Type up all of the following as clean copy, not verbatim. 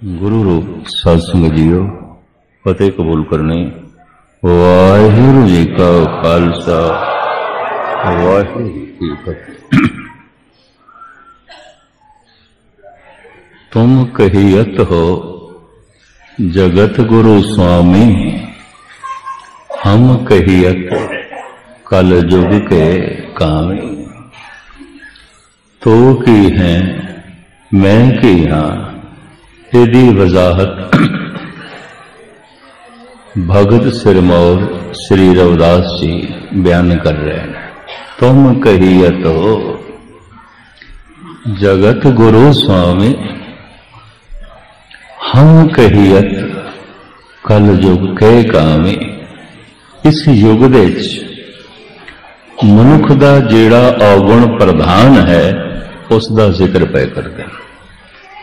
गुरु रूप साध संगत जीओ फतेह कबूल करने। वाहिगुरु जी का खालसा वाहिगुरु जी की फतेह। तुम कहियत हो जगत गुरु स्वामी, हम कहियत कल युग के कामी। तो की है मैं की हाँ, तेरी वजाहत भगत सिरमौर श्री रविदास जी बयान कर रहे हैं। तुम कहियत हो जगत गुरु स्वामी, हम कहियत कल युग के कामी। इस युग दे मनुख दा जेड़ा अवगुण प्रधान है उसका जिक्र पै करते हैं।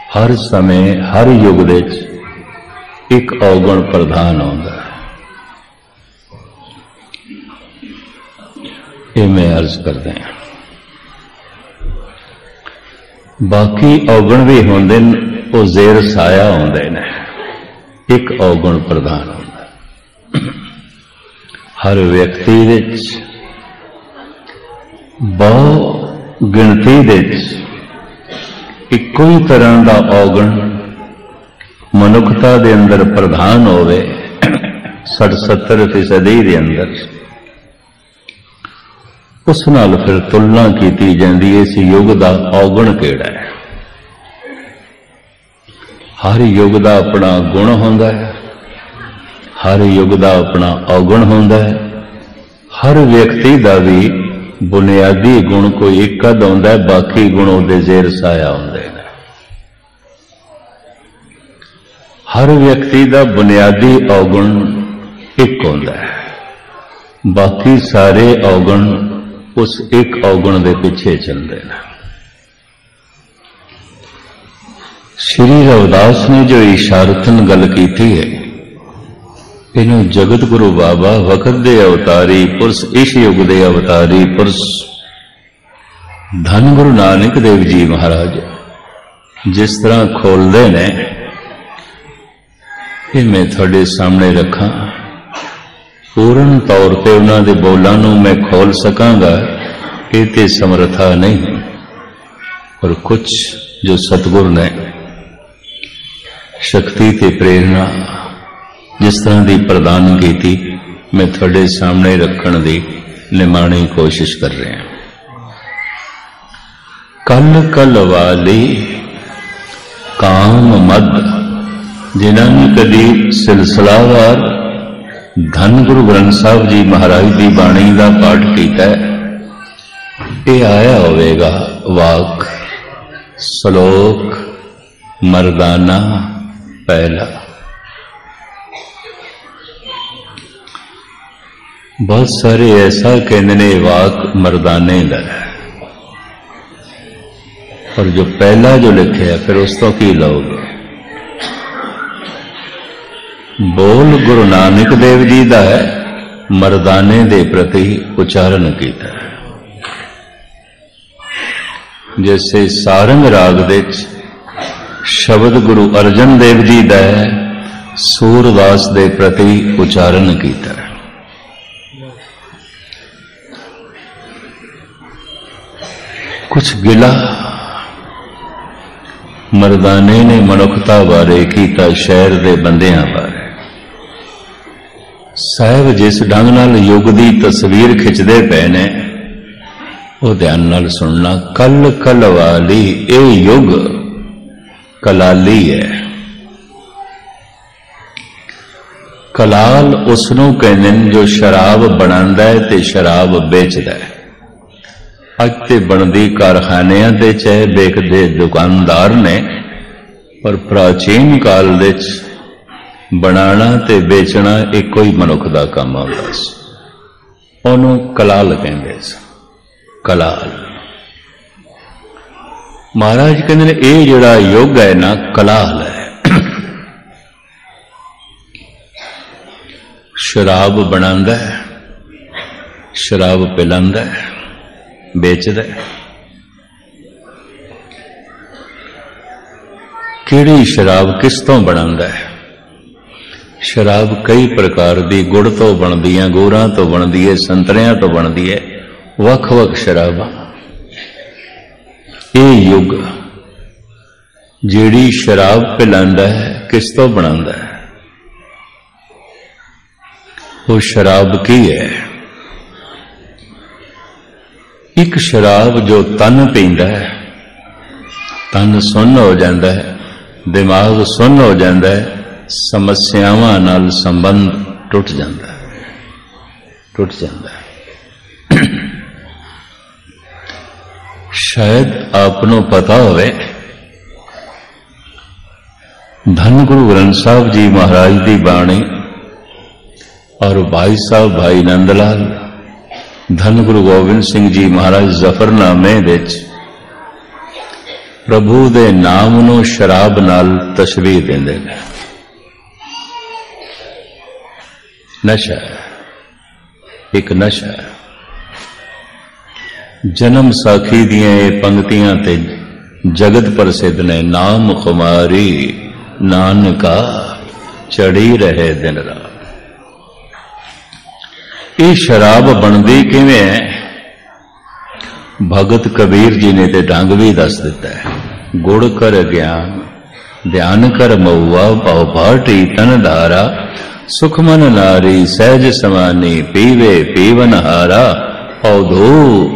हर समय हर युग दे एक अवगुण प्रधान होता है। ये मैं अर्ज करते हैं। बाकी अवगुण भी होंदे वो जेर साया होंदे ने, एक अवगुण प्रधान होता है। हर व्यक्ति दे बहु गिनती दे इको ही तरह का अवगुण मनुखता दे अंदर प्रधान होवे 60-70% दे अंदर, उस नाल फिर तुलना की जाती है इस युग का अवगुण केड़ा है। हर युग का अपना गुण होंदा है, हर युग का अपना अवगुण होंदा है। हर व्यक्ति का भी बुनियादी गुण कोई एक होंदा है, बाकी गुण उहदे जेर साया होंदे ने। हर व्यक्ति का बुनियादी अवगुण एक होंदा है, बाकी सारे अवगुण उस एक अवगुण के पिछे चलते हैं। श्री रविदास ने जो इशारतन गल की है, इन्हों जगत गुरु बाबा वक्त दे अवतारी पुरुष, इस युग दे अवतारी पुरुष धन गुरु नानक देव जी महाराज जिस तरह खोलते ने, ये मैं थोड़े सामने रखा। पूर्ण तौर पर उन्होंने बोलों नूं मैं खोल सकांगा, ये ते समर्था नहीं। और कुछ जो सतगुर ने शक्ति ते प्रेरणा जिस तरह की प्रदान की थी, मैं थोड़े सामने रखने की निमाणी कोशिश कर रहे हैं। कल कल वाली काम मद, जिन्होंने कभी सिलसिलावार धन गुरु ग्रंथ साहब जी महाराज की बाणी का पाठ किया है, ये आया होगा वाक श्लोक मर्दाना पहला। बहुत सारे ऐसा कहते ने वाक मर्दाने का है, और जो पहला जो लिखे है फिर उस तो की लोगे। बोल गुरु नानक देव जी का है, मर्दाने दे प्रति उच्चारण किया है। जैसे सारंग राग दे शब्द गुरु अर्जन देव जी का है, सूरदास दे प्रति उच्चारण किया है। कुछ गिला मर्दाने ने मनुखता बारे किया, शहर के बंदियां बारे। साहब जिस ढंग नाल युग की तस्वीर खिंचते पे ने, वो ध्यान नाल सुनना। कल कल वाली ये युग कलाली है। कलाल उसनों कहते हैं जो शराब बनांदा है ते शराब बेचदा है। अज ते बनदी कारखानियां ते चाहे बेचदे दुकानदार ने, पर प्राचीन काल दे बनाना ते बेचना एक ही मनुख का काम होता सी। उन्होंने कलाल कहते सन, कलाल। महाराज कहते ये जिहड़ा युग है ना, कलाल है। शराब बनांदा है, शराब पिलांदा है, बेचदा है। ਕਿਹੜੀ शराब किस तो ਬਣਦਾ है? शराब कई प्रकार की गुड़ तो बनती है, अंगूरां तो बनती है, संतरियां तो बनती है, वख-वख शराबां। ये युग जिहड़ी शराब पिलांदा है किस तो बनांदा है? वो शराब की है? एक शराब जो तन पींदा है, तन सुन्न हो जाता है, दिमाग सुन्न हो जाता है, समस्यावां नाल संबंध टुट जाता है, टुट जाता है। शायद आपनों पता होवे, धन गुरु ग्रंथ साहब जी महाराज की बाणी और भाई साहब भाई नंदलाल, धन गुरु गोबिंद सिंह जी महाराज जफरनामे विच प्रभु दे नाम नूं शराब नाल तशबीह देंदे ने। नशा, एक नशा। जन्म साखी दियां ये पंक्तियां ते जगत प्रसिद्ध ने। नाम खुमारी नानका चढ़ी रहे दिन रात। ये शराब बनती किवें है? भगत कबीर जी ने ते ढंग भी दस दिता है। गुड़ कर ज्ञान ध्यान कर मऊआ, पाओ पाटी तन धारा, सुखमन नारी सहज समानी, पीवे पीवन हारा, औधो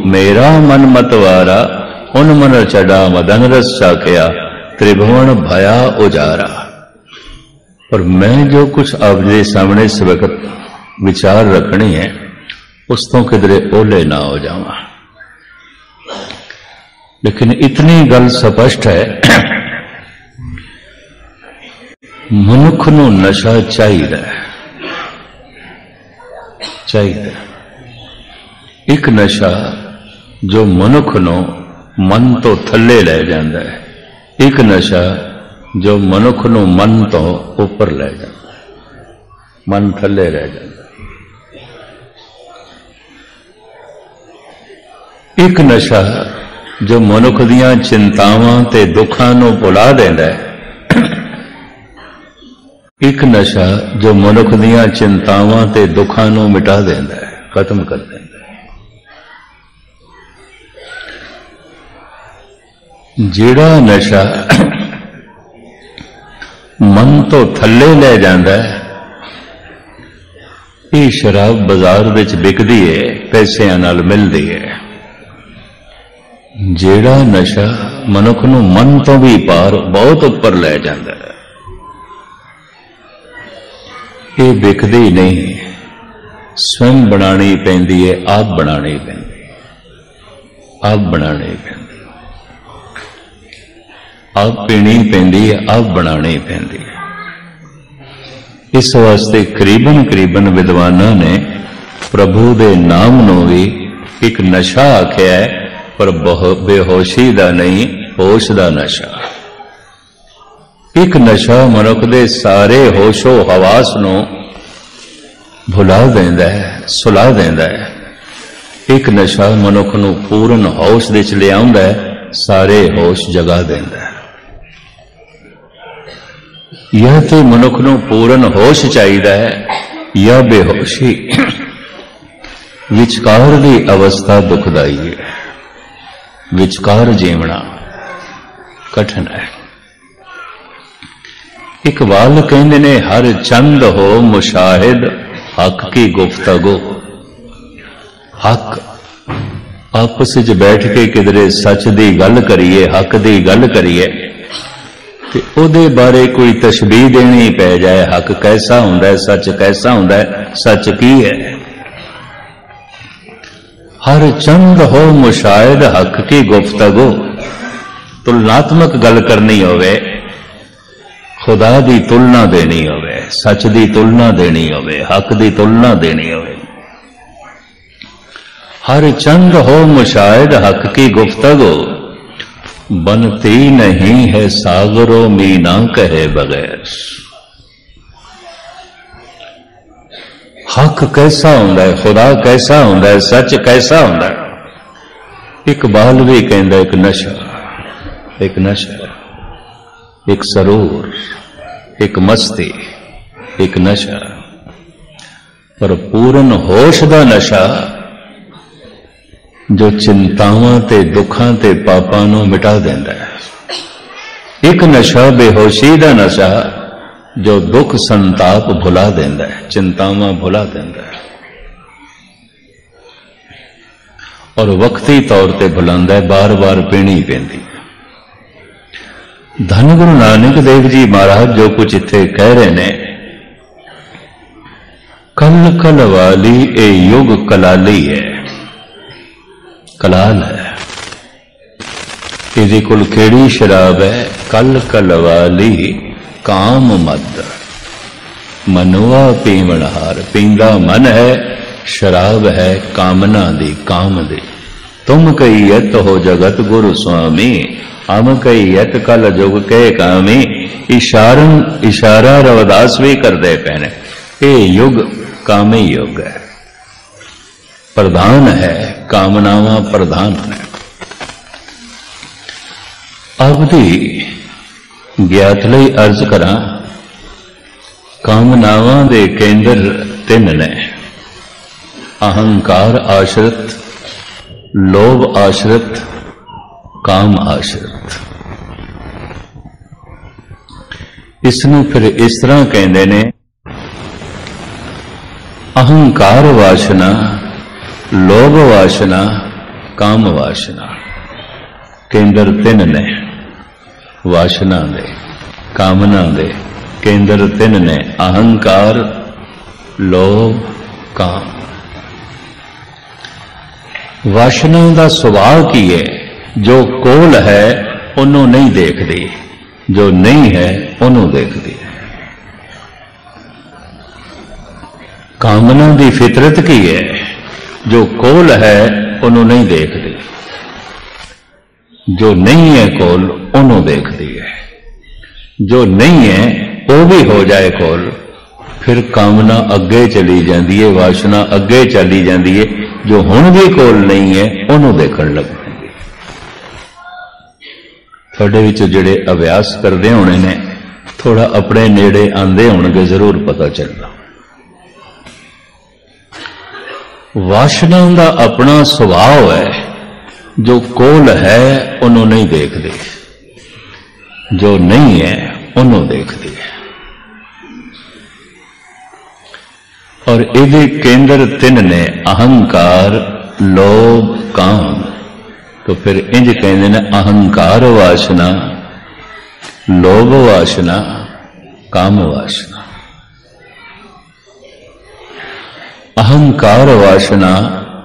मेरा मन मतवारा, उन मन चढ़ा मदन रस चाखिया, त्रिभुवन भया उजारा। और मैं जो कुछ आपके सामने इस वक्त विचार रखनी है, उस तो किधरे ओले ना हो जावा। लेकिन इतनी गल स्पष्ट है, मनुख नूं नशा चाहिए, चाहिए। एक नशा जो मनुख नूं मन तो थले लै जांदा है, एक नशा जो मनुख नूं मन तो उपर लै जांदा है, मन थले रह जांदा है। एक नशा जो मनुख दियां चिंतावां ते दुखां नूं भुला देंदा है, एक नशा जो मनुख दियां चिंतावां ते दुखां नूं मिटा देंदा है, खत्म कर देंदा है। जिहड़ा नशा मन तो थल्ले लै जांदा है, ये शराब बाजार विच बिकदी है, पैसिਆਂ नाल मिलदी है। जिहड़ा नशा मनुख नूं मन तो भी पार बहुत उपर लै जांदा है, ये बिकदी नहीं, स्वयं बनानी पैंदी है, आप बनानी पैंदी, आप बनानी पैंदी, आप पीनी पैंदी है, आप बनानी पैंदी है। इस वास्ते करीबन करीबन विद्वानां ने प्रभु दे नाम नूं भी एक नशा आख्या है, पर बेहोशी दा नहीं, होश दा नशा। एक नशा मनुख दे सारे होशो हवास नूं भुला देंदा है, सुला देंदा है। एक नशा मनुख नूं पूर्ण होश विच लिआउंदा है, सारे होश जगा देंदा है। यह तो मनुख नूं पूर्ण होश चाहिदा है, या बेहोशी। विचकार दी अवस्था दुखदाई है, विचकार जीवना कठिन है। इकबाल कहते ने हर चंद हो मुशाहिद, हक की गुफ्तगू। हक आपस विच बैठ के किधरे सच की गल करिए, हक की गल करिए, ते उहदे बारे कोई तशबीह देनी पै जाए, हक कैसा हुंदा है, सच कैसा हुंदा है, सच की है। हर चंद हो मुशाहिद, हक की गुफ्तगू। तुलनात्मक गल करनी होवे, खुदा दी तुलना देनी होवे, सच दी तुलना देनी होवे, हक दी तुलना देनी होवे। हर चंद हो मुशाहिद, हक की गुफ्तगू। बनती नहीं है सागरों मीना कहे बगैर। हक कैसा हुंदा है, खुदा कैसा हुंदा है, सच कैसा हुंदा है। इकबाल भी कहंदा एक नशा, एक नशा। एक सरूर, एक मस्ती, एक नशा। पर पूर्ण होश दा नशा जो चिंतावां ते दुखां ते पापां नूं मिटा देंदा है। एक नशा बेहोशी दा नशा जो दुख संताप भुला देंदा है, चिंतावां भुला देंदा है और वक्ती तौर ते भुलांदा है, बार बार पीनी पैंदी है। धन गुरु नानक देव जी महाराज जो कुछ इत्थे कह रहे ने, कल कल वाली ए युग कलाली है, कलाल है। इहदी कोल केड़ी शराब है? कल कल वाली काम मद, मनुआ पीवनहार। पींदा मन है, शराब है कामना दी, काम दी। तुम कई यत हो जगत गुरु स्वामी, हम कई यत कल जुग के कामी। इशारा रविदास भी करते पैने, ये युग कामी युग है, प्रधान है, कामनावां प्रधान है। आपदी ज्ञात लई अर्ज करा, कामनावां दे केंद्र तीन ने, अहंकार आश्रित, लोभ आश्रित, काम आश्रित। इसनूं फिर इस तरह कहंदे ने, अहंकार वासना, लोभ वासना, काम वासना। केंद्र तीन ने, वासना दे, कामना दे केंद्र तीन ने, अहंकार, लोभ, काम। वासना का सुभाव की है? जो कोल है उन्हों नहीं देखती, जो नहीं है उन्हों देखती है। कामना की फितरत की है? जो कोल है उन्हों नहीं देखती, जो नहीं है कोल उन्हों देखती है। जो नहीं है वो भी हो जाए कोल, फिर कामना अगे चली जाती है, वासना अगे चली जाती है। जो हुण भी कोल नहीं है उन्हों देखण लग पैंदी। तुहाडे विच जिहड़े अभ्यास करते होने ने, थोड़ा अपने नेड़े आंदे होणगे, जरूर पता चलना। वासना का अपना सुभाव है, जो कोल है उन्हों नहीं देखते, जो नहीं है उन्हों देखती है। और इहदे केंद्र तीन ने, अहंकार, लोभ, काम। तो फिर इंज कहते हैं, अहंकार वासना, लोभ वासना, काम वासना। अहंकार वासना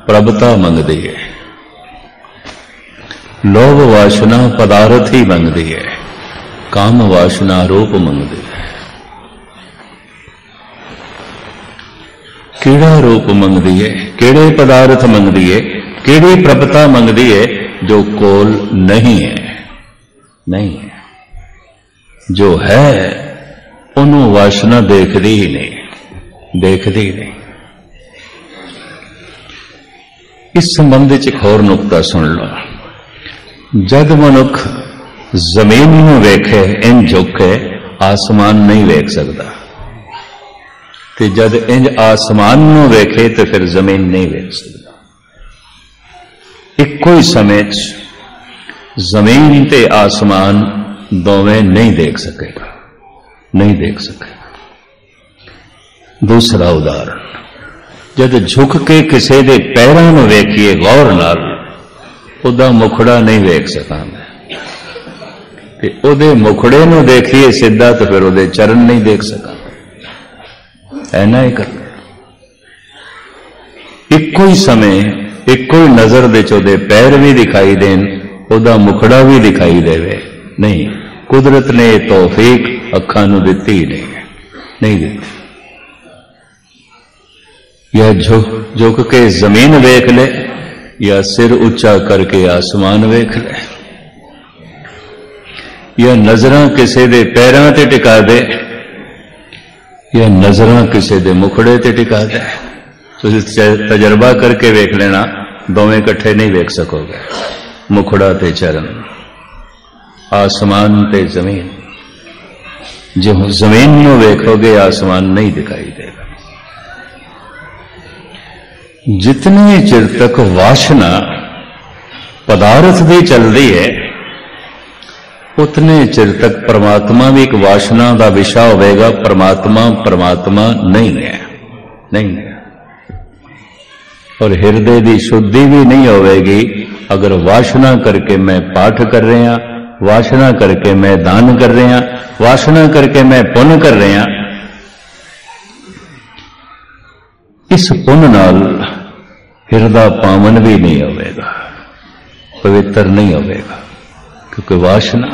प्रभुता मंगती है, लोभ वासना पदार्थ ही मंगती है, काम वासना रूप मंगती है। केड़ा रूप मंगती है, केड़े पदार्थ मंगती है, केड़ी प्रभुता मंगती है? जो कोल नहीं है, नहीं है। जो है उन्होंने वासना देखती ही नहीं, देखती ही नहीं। इस संबंध में एक होर नुकता सुन लो। जद मनुख जमीन में वेखे इंज झुके, आसमान नहीं वेख सकता, ते जद इंज आसमान में वेखे तो फिर जमीन नहीं वेख सकता। इक्को ही समय जमीन ते आसमान दोवें नहीं देख सकेगा, नहीं देख सकेगा। दूसरा उदाहरण, जद झुक के किसी दे पैरों में वेखिए गौर नाल, उदा मुखड़ा नहीं वेख सका मैं, ते उदे मुखड़े नूं देखिए सीधा तो फिर उदे चरण नहीं देख सका। ऐना ही कर, इक्को ही समय इक्को ही नजर दे चोदे पैर भी दिखाई देन, उदा मुखड़ा भी दिखाई देवे नहीं। कुदरत ने तौफीक अखां नूं दित्ती ही नहीं दित्ती। या झुक के जमीन वेख ले, या सिर ऊंचा करके आसमान वेख ले, या नजरां किसी दे पैरां ते टिका दे, या नजरां किसी दे मुखड़े ते टिका दे। तुसीं तजर्बा करके वेख लेना, दोवें इकट्ठे नहीं वेख सकोगे। मुखड़ा ते चरण, आसमान ते जमीन, जो जमीन में वेखोगे आसमान नहीं दिखाई देगा। जितने चिर तक वासना पदार्थ दी चलती है उतने चिर तक परमात्मा भी एक वासना का विषय होगा। परमात्मा परमात्मा नहीं है, नहीं है। और हृदय की शुद्धि भी नहीं होगी अगर वासना करके मैं पाठ कर रहा, वासना करके मैं दान कर रहा, वासना करके मैं पुण्य कर रहा। इस पुण्य नाल हृदय पावन भी नहीं होगा, पवित्र नहीं होगा, क्योंकि वासना।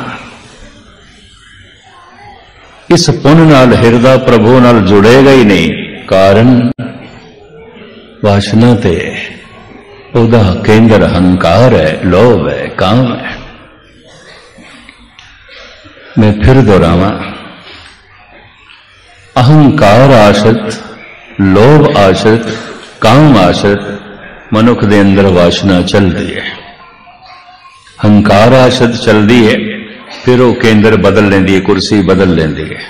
इस पुण्य नाल हृदय प्रभु नाल जुड़ेगा ही नहीं, कारण वासना ते उदा केंद्र अहंकार है, लोभ है, काम है। मैं फिर दोहरावा, अहंकार आश्रित, लोभ आश्रित, काम आश्रित मनुख दे अंदर वासना चलती है। हंकार आश्रित चलती है, फिर वो केंद्र बदल लेंदी है, कुर्सी बदल लेंदी है।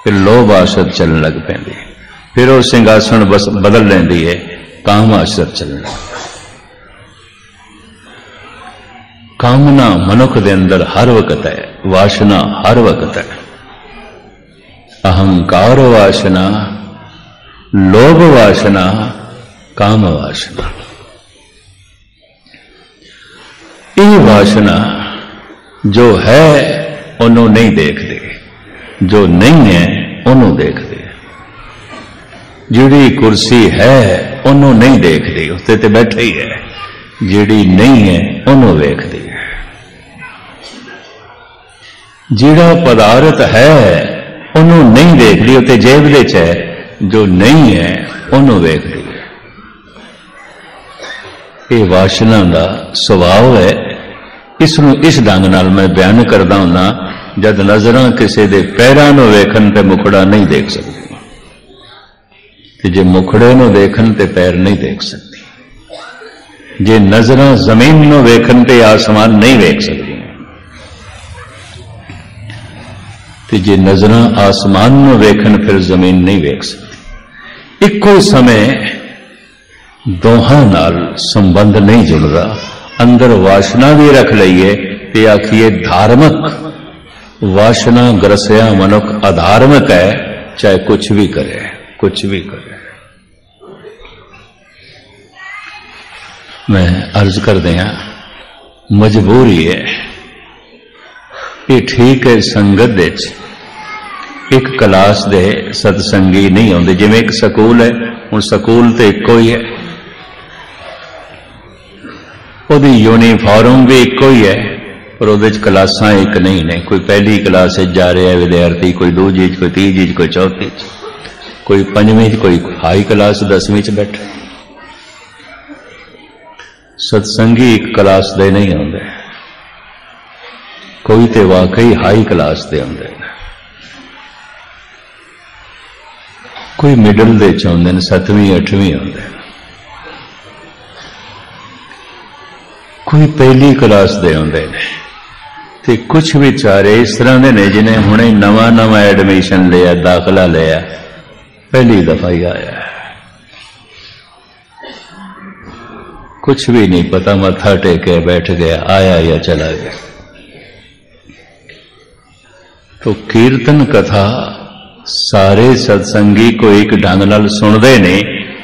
फिर लोभ आश्रित चलने लग पैंदी है, फिर वो सिंहासन बस बदल लेंदी है, काम आश्रित चलना। कामना मनुख दे अंदर हर वक्त है, वासना हर वक्त है। अहंकार वासना, लोभ वासना, काम वासना। ये वासना जो है उन्हों नहीं देखते, जो नहीं है उन्हों देखते। जिहड़ी कुर्सी है उन्हों नहीं देखती, उत्ते ते बैठे ही है। जिहड़ी नहीं है उन्हों वेखदी है। जिहड़ा पदार्थ है उन्हों नहीं देखती, उत्ते जेब दे च है। जो नहीं है उन्हों वेखदी है। ये वासना का सुभाव है। इसनूं इस ढंग नाल मैं बयान करदा हुंदा, जद नजरां किसी दे पैरां नूं वेखण ते मुखड़ा नहीं देख सकती, ते जे मुखड़े नूं देखण ते पैर नहीं देख सकती। जे नजरां जमीन नूं वेखण ते आसमान नहीं वेख सकती, ते जे नजरां आसमान नूं वेखण फिर जमीन नहीं वेख सकती। इक्को समय दोहां नाल संबंध नहीं जुड़दा। अंदर वासना भी रख लईए ते आखिए धार्मिक। वासना ग्रसिया मनुख अधार्मिक है, चाहे कुछ भी करे, कुछ भी करे। मैं अर्ज कर दिया, मजबूरी है। ये ठीक है, संगत दे एक क्लास दे सतसंगी नहीं आउंदे। जिवें एक स्कूल है, हुण स्कूल तो इक्को ही है, उहदी यूनीफॉर्म भी इक्को ही है, पर उहदे च क्लासां एक नहीं ने। कोई पहली क्लास जा रहा है विद्यार्थी, कोई दूजी, कोई तीजी, कोई चौथी, कोई पंजवीं, कोई हाई क्लास 10वीं च बैठा। सत्संगी एक क्लास दे नहीं आउंदे, कोई तो वाकई हाई क्लास दे आउंदे, कोई मिडल दे च आउंदे, 7वीं 8वीं आउंदे, कोई पहली क्लास दे आउंदे ने, ते कुछ विचारे इस तरह दे ने जिन्हें हुणे नवा नवा एडमिशन लिया, दाखला लिया, पहली दफा ही आया, कुछ भी नहीं पता, मत्था टेके बैठ गया, आया या चला गया। तो कीर्तन कथा सारे सत्संगी को एक ढंग नाल सुनदे ने,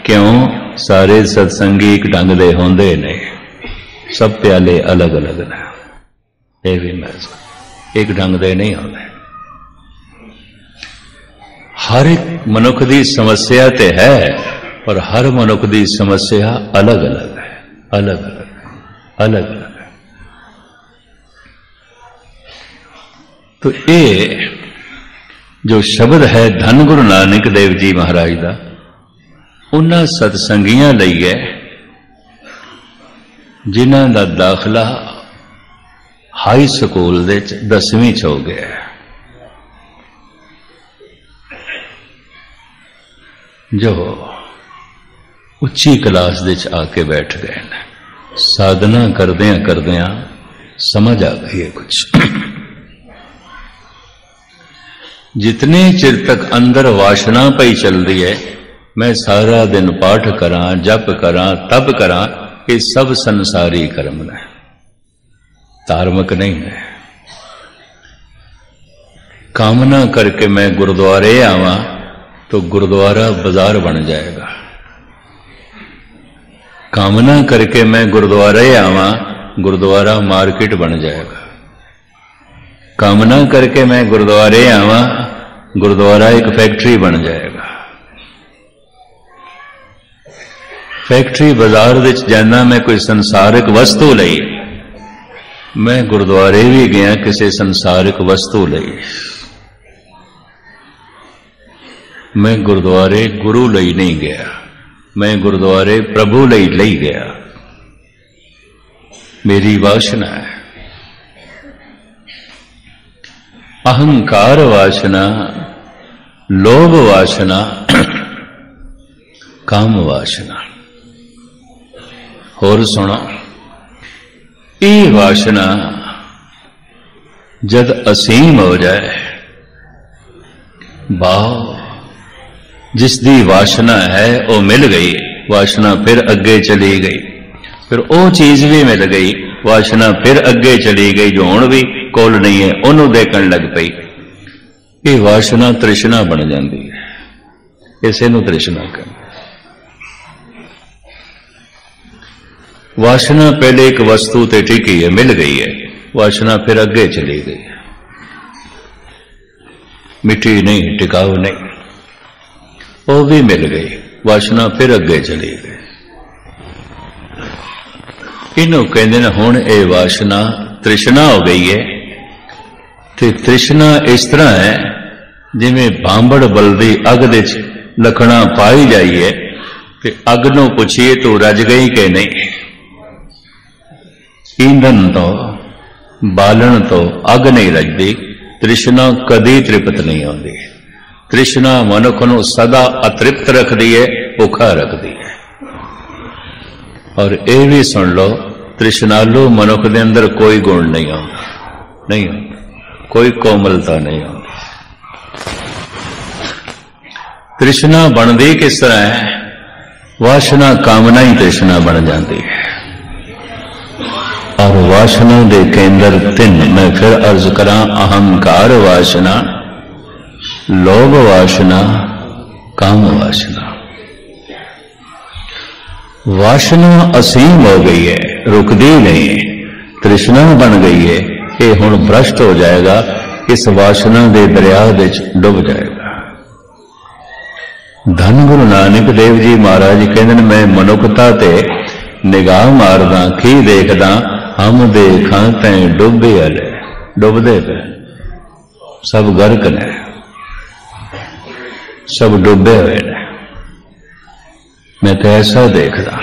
क्यों? सारे सत्संगी एक ढंग दे होंदे ने, सब प्याले अलग अलग ने। ये भी मैं एक ढंग दे नहीं होंदे। हर एक मनुख दी समस्या ते है, पर हर मनुख दी समस्या अलग अलग है, अलग अलग अलग अलग है। तो ये जो शब्द है धन गुरु नानक देव जी महाराज का, उन्हां सतसंगियां लई है जिन्हां दा दाखला हाई स्कूल दे 10वीं च हो गया है, जो उच्ची क्लास दे च आके बैठ गए हैं। साधना करदियां करदियां समझ आ गई है कुछ। जितने चिर तक अंदर वासना पई चल रही है, मैं सारा दिन पाठ करा, जप करा, तप करा, ये सब संसारी कर्म है, धार्मिक नहीं है। कामना करके मैं गुरुद्वारे आवा तो गुरुद्वारा बाजार बन जाएगा। कामना करके मैं गुरुद्वारे आवा, गुरुद्वारा मार्केट बन जाएगा। कामना करके मैं गुरुद्वारे आवा, गुरुद्वारा एक फैक्ट्री बन जाएगा। फैक्ट्री बाजार विच जाना मैं कोई संसारिक वस्तु लई, मैं गुरुद्वारे भी गया किसी संसारिक वस्तु लई। मैं गुरुद्वारे गुरु लई नहीं गया, मैं गुरुद्वारे प्रभु लई गया। मेरी वासना है, अहंकार वासना, लोभ वासना, काम वासना। होर सुनो, ये वासना जद असीम हो जाए, भाव जिसदी वासना है वो मिल गई, वासना फिर अगे चली गई, फिर वो चीज भी मिल गई, वासना फिर अगे चली गई जो हुण भी कोल नहीं है, उन्होंने देखण लग पई। ये वासना तृष्णा बन जाती है, इसे नूं तृष्णा कहते। वासना पहले एक वस्तु ते टिकी है, मिल गई है, वासना फिर अगे चली गई, मिठी नहीं, टिकाऊ नहीं, वो भी मिल गई, वासना फिर अगे चली गई। इनू कहते हैं हुण ये वासना तृष्णा हो गई है। ते तृष्णा इस तरह है जिमें भांबड़ बलदी अग दे लखना पाई जाइए, ते अग नूं पुछिए तो रज गई कि नहीं। ईंधन तो बालन तो अग नहीं रजदी, तृष्णा कदी तृप्त नहीं होती। तृष्णा मनुख नूं सदा अतृप्त रखती है, भुखा रखती है। और ये भी सुन लो, तृष्णालु मनुख के अंदर कोई गुण नहीं होता, नहीं होता, कोई कोमलता नहीं होती। तृष्णा बनती किस तरह है? वासना कामना ही तृष्णा बन जाती है। और वासना दे केंद्र तीन, मैं फिर अर्ज करा, अहंकार वासना, लोभ वासना, काम वासना। वासना असीम हो गई है, रुकती नहीं, तृष्णा बन गई है, ये हुण भ्रष्ट हो जाएगा, इस वासना दे दरिया विच डुब जाएगा। धन गुरु नानक देव जी महाराज कहते मैं मनुखता ते निगाह मारदा की देखदा, हम देखा तैं डुबे हले, डुबदे पे सब गर्क ने, सब डुबे हुए ने, मैं तो ऐसा देखदा।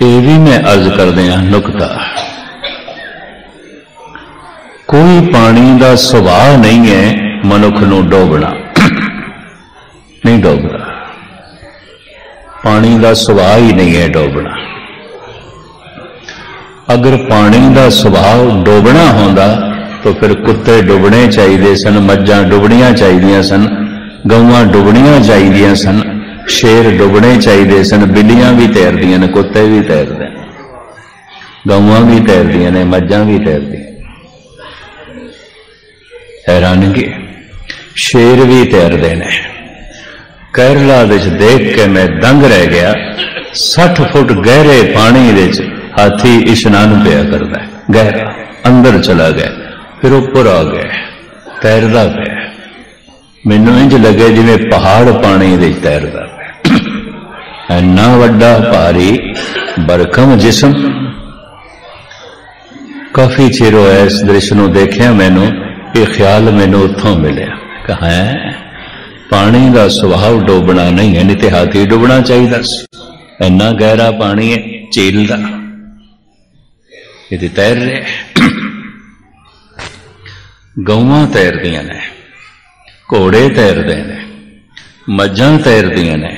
ये भी मैं अर्ज कर दिया नुकता, कोई पानी का सुभाव नहीं है मनुख नूं डोबना, नहीं डोबदा, पानी का सुभाव ही नहीं है डोबना। अगर पानी का सुभाव डोबना होंदा तो फिर कुत्ते डुबने चाहिए सन, मज्जां डुबनियां चाहिए सन, गौवां डुबनियां चाहिए सन, शेर डुबने चाहिए सन, बिल्लियां भी तैरदियां ने, कुत्ते भी तैरते हैं, गौवां भी तैरदियां ने, मज्जां भी तैरदियां। हैरानगी, शेर भी तैरते ने। केरला विच देख के मैं दंग रह गया, 60 फुट गहरे पानी विच हाथी इशनान पिया करता है, गहरा अंदर चला गया, फिर ऊपर आ गया, तैरदा पिया। मैनू इंज लगे जिवें पहाड़ पानी विच तैरदा पिया, इन्ना वड्डा भारी बरकम जिस्म। काफी चिर होया इस दृश्य नूं देखिया, मैनू ये ख्याल मैनू उत्थों मिलिया, कहा है पानी का सुभाव डोबना नहीं है, नहीं तो हाथी डुबना चाहिए, इन्ना गहरा पानी है झील का, ये तैर रहे। गौवां तैरदियां ने, घोड़े तैरते ने, मज्जां तैरदियां ने,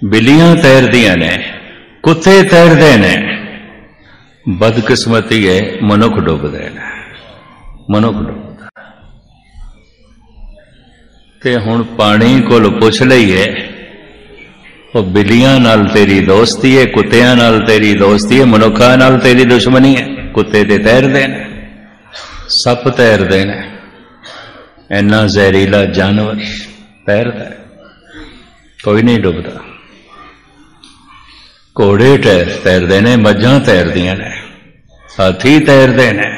बिल्लियां तैरदियां ने, कुत्ते तैरते ने। बदकिस्मती है मनुख डुबदे ने, मनुख डुबदा। ते हुण पानी कोल पुछ लईए, वो बिल्लियां नाल तेरी दोस्ती है, कुत्तियां नाल तेरी दोस्ती है, मनुखा नाल तेरी दुश्मनी है। कुत्ते ते तैरदे ने, सप तैरदे ने, इन्ना जहरीला जानवर तैरदा है, कोई नहीं डुबदा। घोड़े तैरदे ने, मझां तैरदियां ने, हाथी तैरदे ने,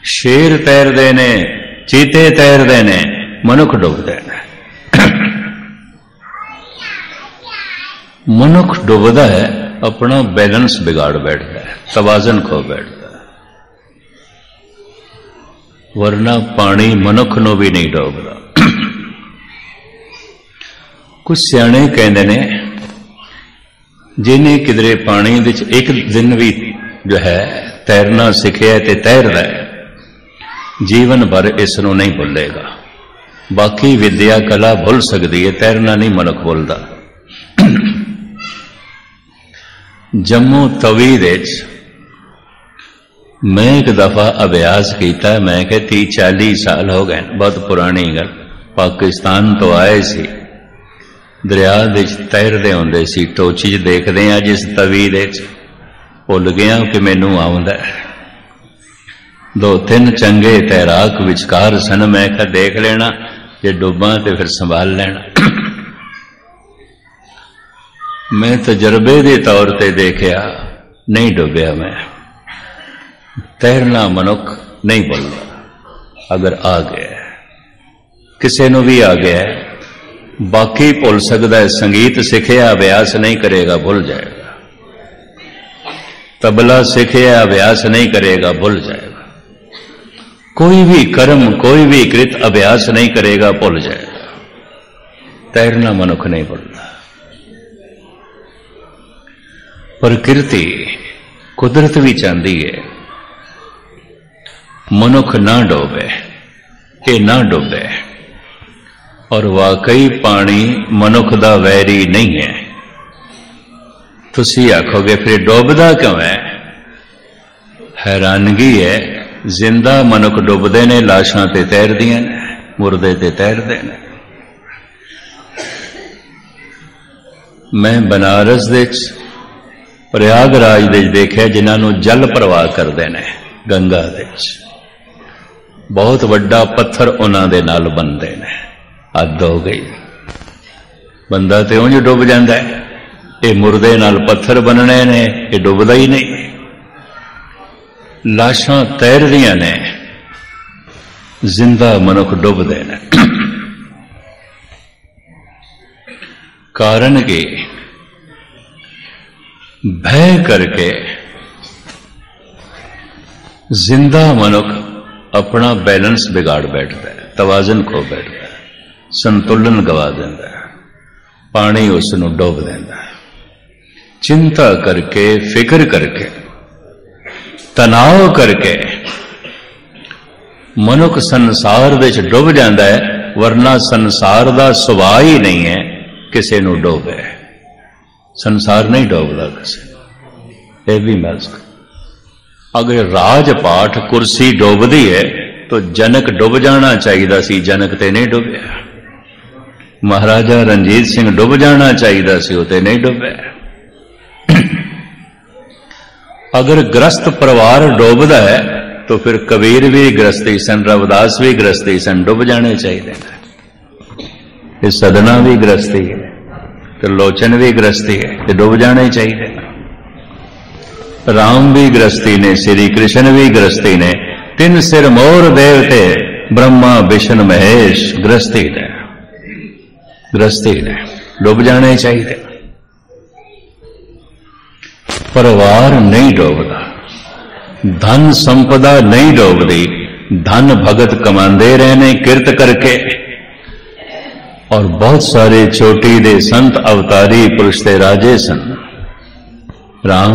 शेर तैरदे ने, चीते तैरदे ने, मनुख डुबदे ने। मनुख डुबदा है, अपना बैलेंस बिगाड़ बैठता है, तवाजन खो बैठता है, वरना पानी मनुख नूं भी नहीं डुबदा। कुछ सियाणे कहते ने, जिन्हें किधरे पानी विच एक दिन भी जो है तैरना सीखिया ते तैरदा है, जीवन भर इसनूं नहीं भुलेगा। बाकी विद्या कला भुल सकती है, तैरना नहीं मनुख भुलदा। जम्मू तवी दे मैं एक दफा अभ्यास किया, मैं कि 30-40 साल हो गए, बहुत पुरानी गल। पाकिस्तान तो आए सी, दरिया दे तैरदे हुंदे सी, टोची च देखदे आ जिस तवी दे, भुल गया कि मैनू आउंदा है। 2-3 चंगे तैराक विचकार सन, मैं कहा देख लेना, जे डुबा तो फिर संभाल लेना। मैं तजर्बे के तौर पर देखिया, नहीं डुबया मैं। तैरना मनुख नहीं भुलदा, अगर आ गया, किसी नूं भी आ गया, बाकी भुल सकता है। संगीत सीखिया, अभ्यास नहीं करेगा, भूल जाएगा। तबला सीखिया, अभ्यास नहीं करेगा, भूल जाएगा। कोई भी कर्म, कोई भी कृत अभ्यास नहीं करेगा, भूल जाएगा। तैरना मनुख नहीं भूलता। प्रकृति, कुदरत भी चाहती है मनुख ना डूबे, ये ना डूबे। और वाकई पानी मनुख दा वैरी नहीं है। तुसी आखोगे फिर डुबदा क्यों है? हैरानगी है, जिंदा मनुख डुबदे ने, लाशां ते तैरदियां ने, मुर्दे ते तैरदे ने। मैं बनारस दे प्रयागराज दे देखिया जिन्हों जल प्रवाह करते हैं, गंगा दे बहुत वड्डा पत्थर उन्होंने नाल बनते हैं। हद हो गई, बंदा तो उंज डुब जाता है, ये मुर्दे नाल पत्थर बनने ने, ये डुबदा ही नहीं। लाशां तैरदियां ने, जिंदा मनुख डुबदे ने। कारण कि भय करके जिंदा मनुख अपना बैलेंस बिगाड़ बैठता है, तवाजन खो बैठता है, संतुलन गवा देता है, पानी उसनूं डुब देता है। चिंता करके, फिक्र करके, तनाव करके मनुख संसार विच डुब जाता है, वरना संसार का सुभाव ही नहीं है किसी नूं डुबे। संसार नहीं डुबदा किसी, यह भी मस्क। अगर राजपाठ कुर्सी डुबदी है तो जनक डुब जाना चाहिए सी, जनक ते नहीं डुबया। महाराजा रणजीत सिंह डुब जाना चाहिए सी, उते नहीं डुबया। अगर ग्रस्त परिवार डुबदा है तो फिर कबीर भी गृहस्थी सन, रविदास भी गृहस्थी सन, डुब जाने चाहिए। ये सदना भी गृहस्थी है, त्रिलोचन भी गृहस्थी है, ये डुब जाने चाहिए। राम भी गृहस्थी ने, श्री कृष्ण भी गृहस्थी ने, 3 सिर मोर देवते ब्रह्मा विष्णु महेश गृहस्थी ने, गृहस्थी ने, डुब जाने चाहिए। परिवार नहीं डुबदा, धन संपदा नहीं डुबदी, धन भगत कमांदे रहने किरत करके। और बहुत सारे चोटी दे संत अवतारी पुरुष ते राजे सन। राम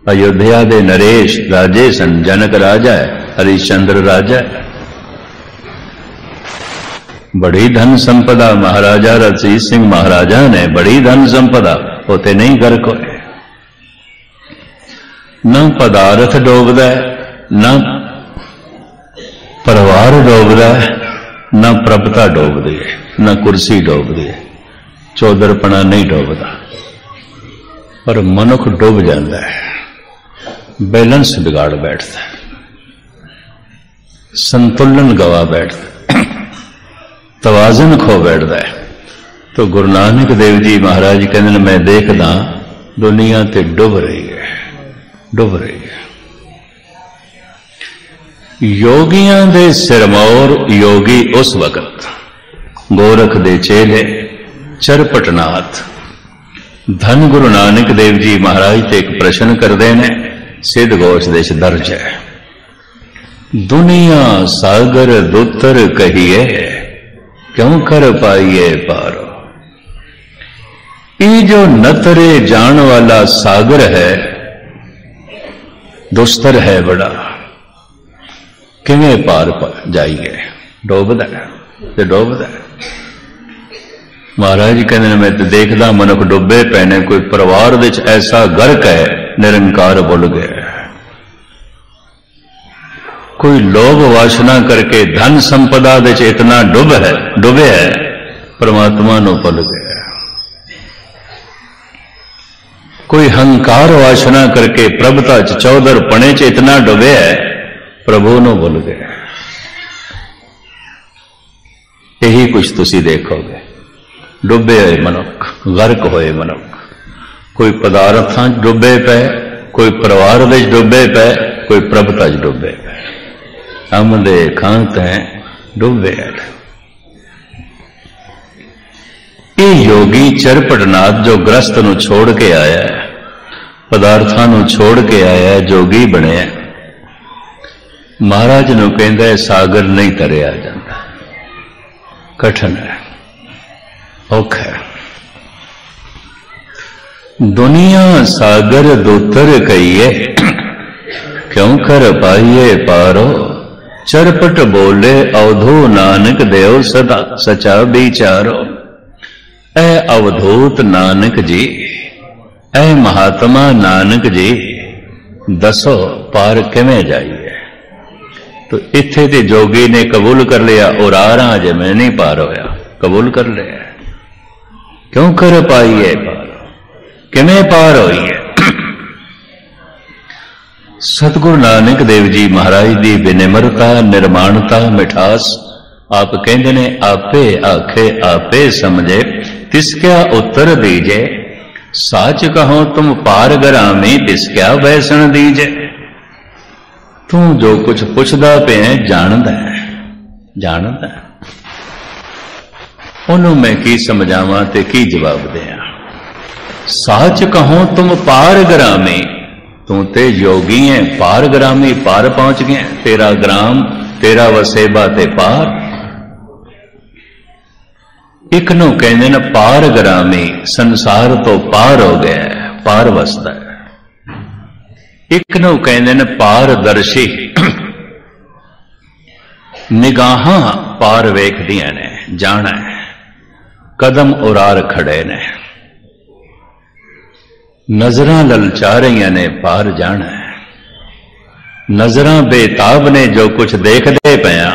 अयोध्या दे नरेश राजे सन, जनक राजा है, हरिश्चंद्र राजा है। बड़ी धन संपदा महाराजा रणजीत सिंह महाराजा ने, बड़ी धन संपदा, होते नहीं गर्क होए। न पदार्थ डोबदा है, न परिवार डोबदा है, ना प्रभुता डोबदी है, ना कुर्सी डोबदी है, चौधरपना नहीं डोबदा, पर मनुख डुब जाता है, बैलेंस बिगाड़ बैठता है, संतुलन गवा बैठता, तवाजन खो बैठता है। तो गुरु नानक देव जी महाराज कहते मैं देखदा दुनिया ते डुब रही है, डुब रही है। योगियां दे सिरमौर योगी उस वक्त गोरख दे चेले चरपटनाथ धन गुरु नानक देव जी महाराज ते एक प्रश्न करते हैं, सिद्ध घोष देश दर्ज है। दुनिया सागर दुतर कहिए क्यों कर पाइए पारो। ये जो नतरे जान वाला सागर है दुस्तर है बड़ा, किवें पार जाइए, डोबदा है, डोबदा है। महाराज कहते मैं तो देखदा मनुख डुबे पैने, कोई परिवार विच ऐसा गर्क है निरंकार भुल गया, कोई लोभ वासना करके धन संपदा विच इतना डुबे है परमात्मा नूं भुल गया, कोई हंकार वासना करके प्रभुता च चौधरपणे च इतना डुबे है प्रभु नूं भुल गया। यही कुछ तुसी देखोगे, डुबे हुए मनुख, गर्क होए मनुख, कोई पदार्थां च डुबे पे, कोई परिवार विच डुबे पे, कोई प्रभुता च डुबे पे, आमदे खांत हैं डुबे है। ये योगी चरपटनाथ जो ग्रस्त नूं छोड़ के आया है, पदार्थां नूं छोड़ के आया है, जोगी बने, महाराज नूं कहंदा सागर नहीं तरिया जाता, कठिन है, औखा है। दुनिया सागर दुतर कहिए क्यों कर पाइए पारो। चरपट बोले अवधू नानक देव सदा सचा विचारो। ऐ अवधूत नानक जी, ऐ महात्मा नानक जी, दसो पार किवें जाइए। तो इत्थे ते जोगी ने कबूल कर लिया, और आ रहा अजे मैं नहीं पार होया, कबूल कर लिया। क्यों कर पाइए पार, किवें पार होइए। सतगुरु नानक देव जी महाराज की विनिम्रता, निर्माणता, मिठास, आप कहते ने आपे आखे आपे समझे, तिसक्या उत्तर दीजे। साच कहो तुम पार ग्रामी, तिसक्या वैसन दीजे। तू जो कुछ पुछदा पे जानदा है, जानदा है, उन्हों मैं की समझावां ते की जवाब दिया। साच कहो तुम पार ग्रामी, तू ते योगी है, पार ग्रामी, पार पहुंच गया, तेरा ग्राम तेरा वसेबा ते पार। एक नू कहते न पार ग्रामी, संसार तो पार हो गया, पार वसदा है। एक नू कहते न पारदर्शी, निगाहां पार वेखदियां ने, जाना है, कदम उरार खड़े ने, नजरां ललचा रही ने, पार जाना है। नजरां बेताब ने जो कुछ देखते पया,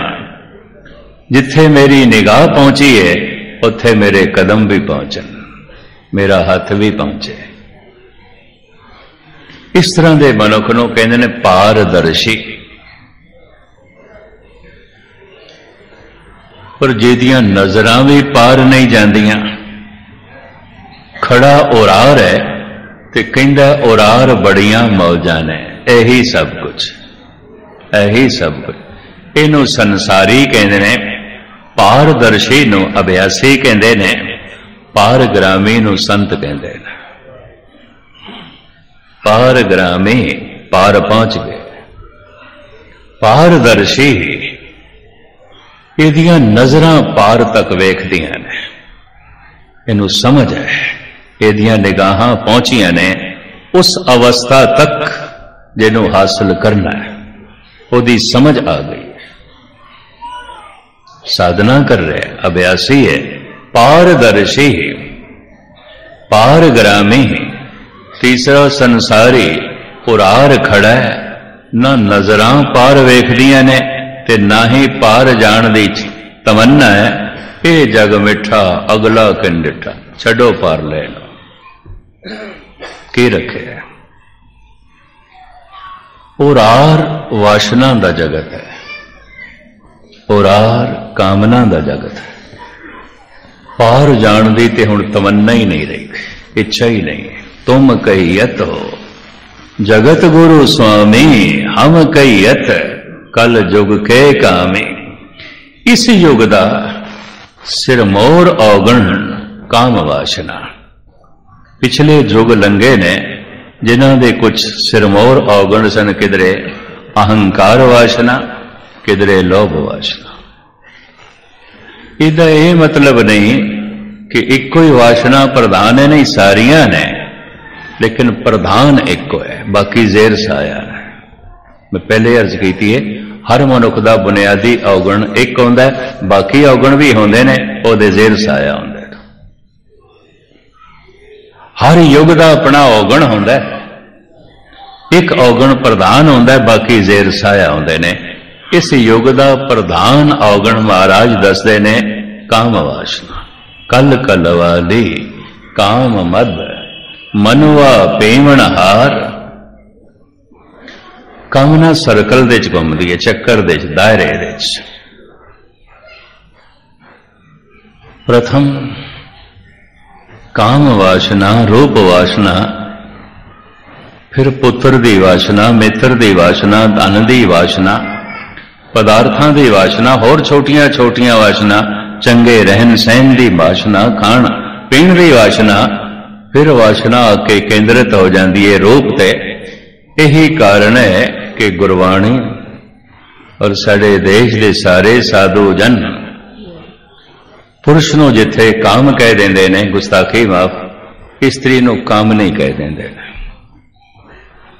जिथे मेरी निगाह पहुंची है उत्थे मेरे कदम भी पहुंचन, मेरा हाथ भी पहुंचे। इस तरह के मनुख नूं कहंदे ने पारदर्शी। पर जिहदियां नजरां भी पार नहीं जांदियां, खड़ा उरार है ते कहंदा उरार बड़ियां मौजां ने, यही सब कुछ, यही सब कुछ। इहनूं संसारी कहंदे ने, पारदर्शी नूं अभ्यासी कहंदे ने, पारग्रामी नूं संत कहंदे ने। पारग्रामी पार पहुंच गए, पारदर्शी इहदियां नजरां पार तक वेखदियां ने, इहनूं समझ है, इहदियां निगाहां पहुंचियां ने उस अवस्था तक जिन्हों हासिल करना है, उहदी समझ आ गई है, साधना कर रहे, अभ्यासी है। पारदर्शी, पारग्रामी, तीसरा संसारी उरार खड़ा है, ना नजरां पार वेखदियां ने ते ना ही पार जाण दी तमन्ना है, ये जग मिठा अगला किन डिठा, छड़ो पार लेना की रखे। उरार वासना दा जगत है, उरार कामना दा जगत है। पार जान दी ते हुण तमन्ना ही नहीं रही, इच्छा ही नहीं। तुम कहियत हो जगत गुरु स्वामी, हम कहियत कल युग के कामी। इस युग दा सिरमौर औगण काम वासना। पिछले युग लंघे ने जिन्हां दे कुछ सिरमौर औगण सन, किधरे अहंकार वासना, किधरे लोभ वासना। इहदा यह मतलब नहीं कि इको ही वासना प्रधान है, नहीं सारियां ने, लेकिन प्रधान इको है, बाकी जेर साया है। मैं पहले अर्ज की है, हर मनुख का बुनियादी औगण एक होंदा है, बाकी औगण भी होंदे ने, ओहदे जेर साया होंदा है। हर युग का अपना औगण होंदा है, एक औगण प्रधान होंदा है, बाकी जेर साया होंदे ने। इस युग का प्रधान औगण महाराज दसदे ने काम वासना। कल कल वाली काम मद मनुआ पेवण हार। कामना सर्कल दे च घुमदी है, चक्कर दे च, दायरे दे च। प्रथम काम वासना, रूप वासना, फिर पुत्र दी वासना, मित्र दी वासना, धन दी वासना, पदार्थां दी वासना, होर छोटियां छोटियां वासना, चंगे रहन सहन दी वासना, खाण पीण दी वासना। फिर वासना आके केंद्रित हो जाती है रूप ते। यही कारण है कि गुरबाणी और साडे देश दे सारे साधु जन पुरुष नूं जिथे काम कह देंदे ने, गुस्ताखी माफ, स्त्री नूं काम नहीं कह देंदे।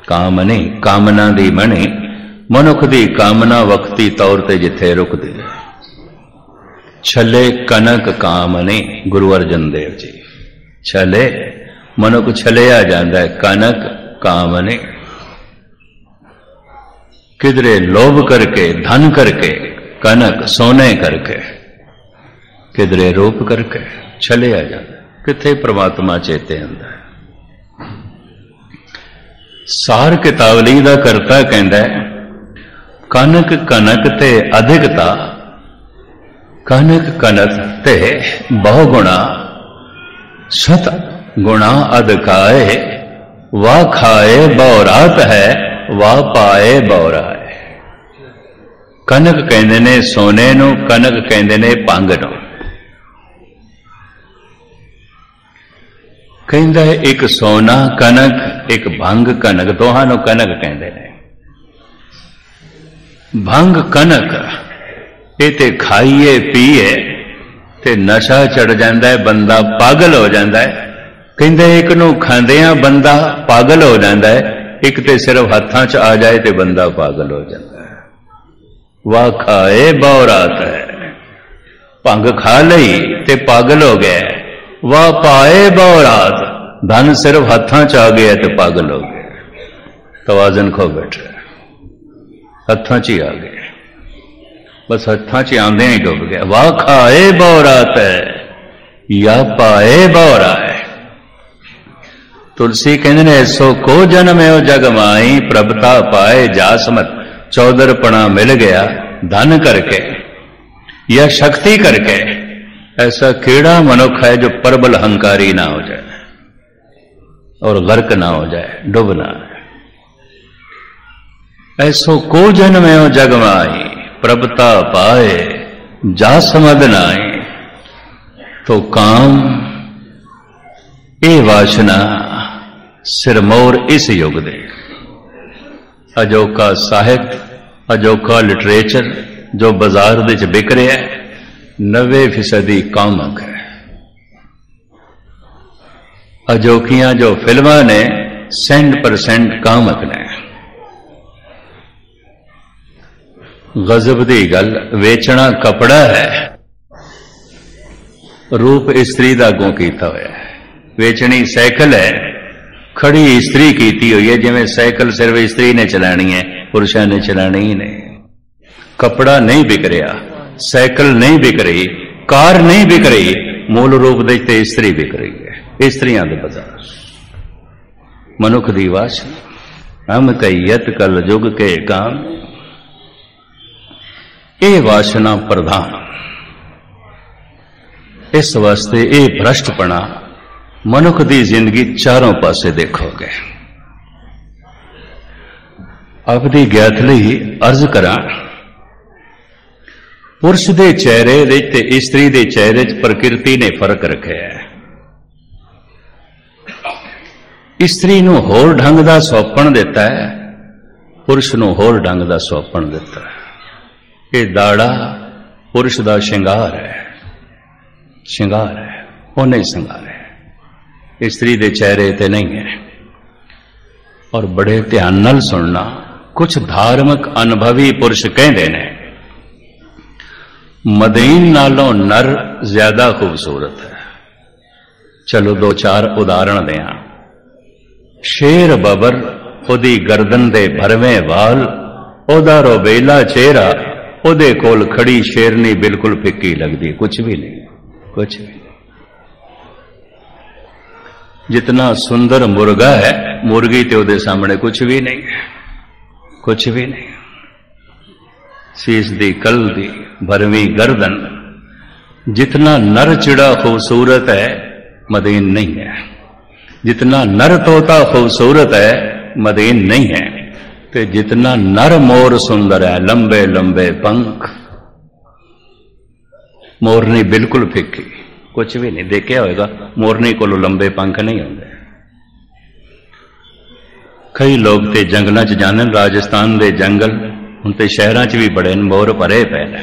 काम नहीं, कामना दी मणी, मनुख दी कामना वक्ती तौर ते जिथे रुकदी है। छले कनक काम नहीं, गुरु अर्जन देव जी। छले मनुख छलिया जाता है, कनक काम नहीं। किधरे लोभ करके, धन करके, कनक सोने करके, किधरे रूप करके छलिया जाता है। किथे परमात्मा चेते आंदा है। सार कितावली दा करता कहंदा है, कनक कनक ते अधिकता, कनक कनक ते बहु गुणा, सत गुणा अधिकाए, वाह खाए बहुरात है, वाह पाए बहुरा है। कनक कहंदे ने सोने नूं, कनक कहंदे ने भंग नूं। कहंदा है एक सोना कनक, एक भंग कनक, दोहां नूं कनक कहंदे ने। भंग कनक ये ते खाइए पीए ते नशा चढ़ जाता है, बंदा पागल हो जाता है। कहते एक नूं खांदियां बंदा पागल हो जाता है, एक ते सिर्फ हत्थां च आ जाए ते बंदा पागल हो जाता है। वाह खाए बहुरात है, भंग खा लई ते पागल हो गया। वाह पाए बहुरात, धन सिर्फ हत्थां च आ गया ते पागल हो गया। तवाजन खो बैठा, हत्थां च ही आ गया, बस हत्थां च आंदे ही डुब गया। वाह खाए बहुरात है या पाए बहुरा है। तुलसी कहते ने ऐसो को जन्म है जग माई, प्रभता पाए जासमत। चौधरपना मिल गया धन करके या शक्ति करके। ऐसा केड़ा मनुख है जो प्रबल अहंकारी ना हो जाए और गर्क ना हो जाए, डूबना। ऐसो को जन्म है जग माई, प्रभता पाए जासमद नाई। तो काम ये वासना सिरमौर इस युग दे। अजोका साहित्य, अजोका लिटरेचर जो बाजार दे बिक रहा है, 90% कामक है। अजोकियां जो फिल्मां ने 100% कामक ने। गजब दी गल, वेचना कपड़ा है, रूप स्त्री दा अगों कीता होया है। वेचनी साइकिल है, खड़ी स्त्री कीती हुई है, जिवें साइकिल सिर्फ स्त्री ने चलानी है, पुरुषों ने चलानी ही नहीं। कपड़ा नहीं बिक रहा, साइकिल नहीं बिक रही, कार नहीं बिक रही, मूल रूप ਦੇ इस्त्री बिक रही है। इस्त्रियां दे बाजार, मनुख दी वासना, हम कैयत कल युग के काम, ये वासना प्रधान। इस वास्ते ये भ्रष्टपना मनुख दी जिंदगी चारों पासे देखोगे। आपदी ज्ञात लई अर्ज करा, पुरुष दे चेहरे विच ते इस्त्री दे चेहरे च प्रकृति ने फर्क रखा है। इस्त्री नूं होर ढंग दा सौंपण दिता है, पुरुष नूं होर ढंग दा सौंपण दिता है। ये दाड़ा पुरुष दा श्रृंगार है, श्रृंगार है, वो नहीं श्रृंगार है, इस्त्री दे चेहरे ते नहीं है। और बड़े ध्यान नाल सुनना, कुछ धार्मिक अनुभवी पुरुष कहते ने मदीन नालों नर ज्यादा खूबसूरत है। चलो दो चार उदाहरण दें। शेर बबर, ओदी गर्दन दे भरवें वाल, ओदा रोबेला चेहरा, ओदे कोल खड़ी शेरनी बिल्कुल फिक्की लगदी, कुछ भी नहीं, कुछ भी नहीं। जितना सुंदर मुर्गा है, मुर्गी ते ओदे सामने कुछ भी नहीं, कुछ भी नहीं। शीश दी कल दी भरवी गर्दन, जितना नर चिड़ा खूबसूरत है मदीन नहीं है, जितना नर तोता खूबसूरत है मदीन नहीं है, तो जितना नर मोर सुंदर है, लंबे लंबे पंख, मोरनी बिल्कुल फिक्की, कुछ भी नहीं। देखा होगा मोरनी को लंबे पंख नहीं होंगे। कई लोग ते जंगलों च जाने, राजस्थान के जंगल हुण ते शहरों च भी बड़े मोर भरे पे ने,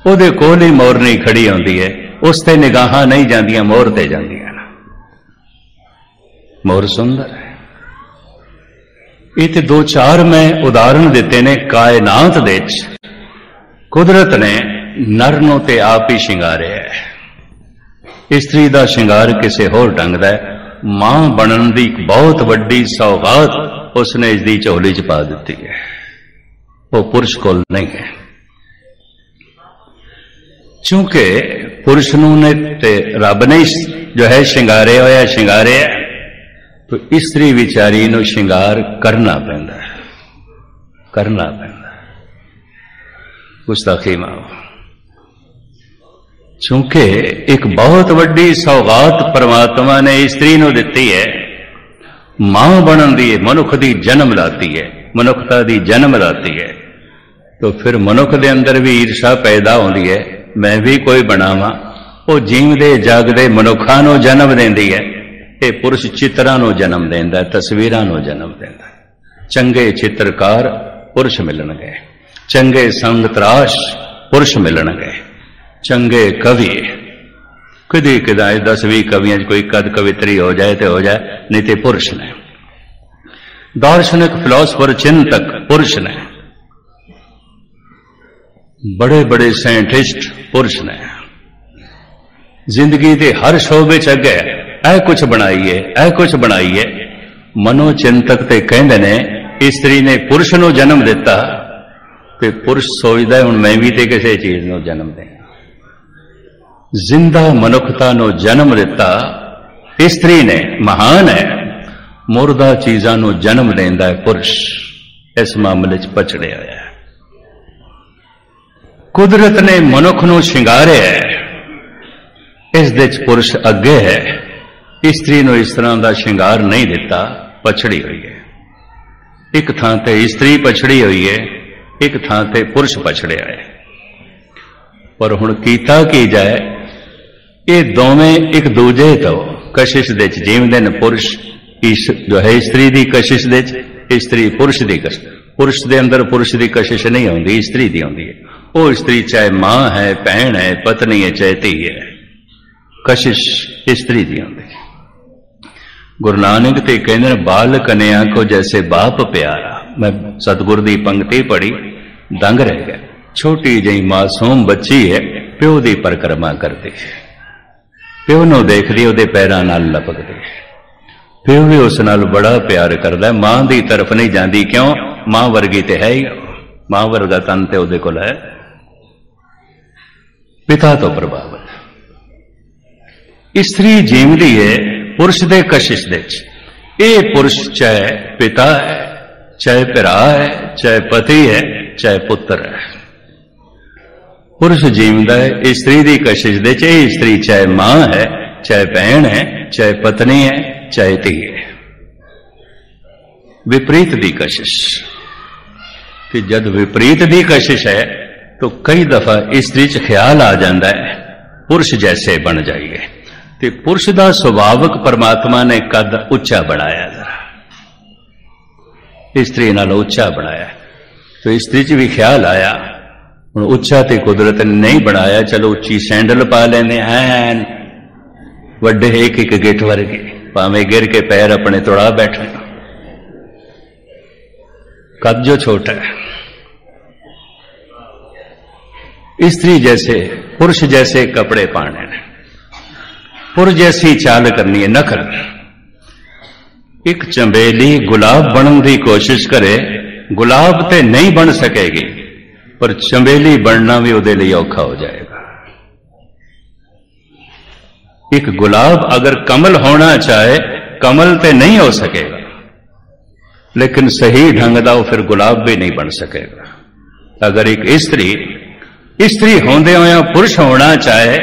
ओदे कोल ही मोरनी खड़ी होंदी है, उस ते निगाहां नहीं जांदियां, मोर ते जांदियां। मोर सुंदर है। ये ते दो चार मैं उदाहरण दिते ने। कायनात दे विच कुदरत ने नर नूं ते आप ही शिंगारे है। स्त्री दा शिंगार किसी होर ढंग दा है। मां बनन दी बहुत वड्डी सौगात उसने इसदी झोली च पा दी है, वो पुरुष कोल नहीं है। चूंकि पुरुष नूं ने ते रब ने जो है शिंगारे होया शिंगारे है, तो स्त्री विचारी नूं शिंगार करना पैंदा है, करना पैंदा है। गुस्ताखी माओ, चूंकि एक बहुत वड्डी सौगात परमात्मा ने स्त्री नूं दिती है, मां बनन दी, मनुख दी जन्म लाती है, मनुखता दी जन्म लाती है, तो फिर मनुख दे अंदर भी ईर्षा पैदा होती है, मैं भी कोई बनावा। वो जीवदे जागदे मनुखा नूं जन्म देंदी है। ये पुरुष चित्रां नूं जन्म देंदा है, तस्वीरां नूं जन्म देंदा है। चंगे चित्रकार पुरुष मिलणगे, चंगे संग तराश पुरुष मिलणगे, चंगे कवि कदी कदाई 10-20 कवियां कोई कद कवित्री हो जाए तो हो जाए, नहीं तो पुरुष ने। दार्शनिक फिलोसफर चिंतक पुरुष ने, बड़े बड़े साइंटिस्ट पुरुष ने। जिंदगी के हर शोबे च अगे ऐ कुछ बनाइए, ऐ कुछ बनाइए। मनोचिंतक ते कहंदे ने स्त्री ने पुरुष नूं जन्म दिता, ते पुरुष सोचदा है हुण मैं भी ते किसी चीज नूं जन्म दें। जिंदा मनुखता नूं जन्म दिता स्त्री ने, महान है। मुर्दा चीजां नूं जन्म देंदा है पुरुष, इस मामले च पछड़िया होया है। कुदरत ने मनुख नूं शिंगारे है, इस दे च पुरुष अगे है। स्त्री नूं इस तरह का शिंगार नहीं दिता, पछड़ी हुई है। एक थां ते स्त्री पछड़ी हुई है, एक थां ते पुरुष पछड़िया है। पर हुण कीता की जाए, ये दोवें एक दूजे तो कशिश दे च जीवदे ने। पुरुष जो है स्त्री दी कशिश दे च, स्त्री पुरुष दी कशिश। पुरुष दे अंदर पुरुष दी कशिश नहीं होंदी, स्त्री दी होंदी है। वो स्त्री चाहे मां है, भैन है, पत्नी है, चाहे धी है, कशिश स्त्री दी होंदी है। गुरु नानक ते कहते बाल कन्या को जैसे बाप प्यारा। मैं सतगुरु दी पंक्ति पढ़ी, दंग रह गया। छोटी जी मासूम बच्ची है, प्यो दी परिक्रमा करती है, प्यो नूं देखदी उहदे पैरां नाल लपकदी है। प्यो भी उस नाल बड़ा प्यार करदा है, मां दी तरफ नहीं जाती। क्यों? मां वर्गी ते है ही, मां वर्गा तन ते उहदे कोल है। पिता तो प्रभावित। स्त्री जीवदी है पुरुष दे कशिश दे च। ये पुरुष चाहे पिता है, चाहे भरा है, चाहे पति है, चाहे पुत्र है, पुरुष जीवदा है स्त्री दी कशिश दे च। स्त्री चाहे मां है, चाहे बहन है, चाहे पत्नी है, चाहे धी है। विपरीत दी कशिश कि जब विपरीत दी कशिश है तो कई दफा स्त्री च ख्याल आ जाता है पुरुष जैसे बन जाइए। तो पुरुष का सुभावक परमात्मा ने कद उच्चा बनाया, जरा स्त्री नाल उच्चा बनाया। तो स्त्री च भी ख्याल आया हुण उच्चा तो कुदरत ने नहीं बनाया, चलो उच्ची सैंडल पा लेने ऐन वड्डे एक एक गिट वर्गे, भावें गिर के पैर अपने तोड़ा बैठे, कद जो छोटा है। स्त्री जैसे पुरुष जैसे कपड़े पाने, पुरुष जैसी चाल करनी है, नखल। एक चंबेली गुलाब बनने की कोशिश करे, गुलाब ते नहीं बन सकेगी, पर चंबेली बनना भी उहदे लिए औखा हो जाएगा। एक गुलाब अगर कमल होना चाहे, कमल ते नहीं हो सकेगा, लेकिन सही ढंग का फिर गुलाब भी नहीं बन सकेगा। अगर एक स्त्री होंदे होया पुरुष होना चाहे,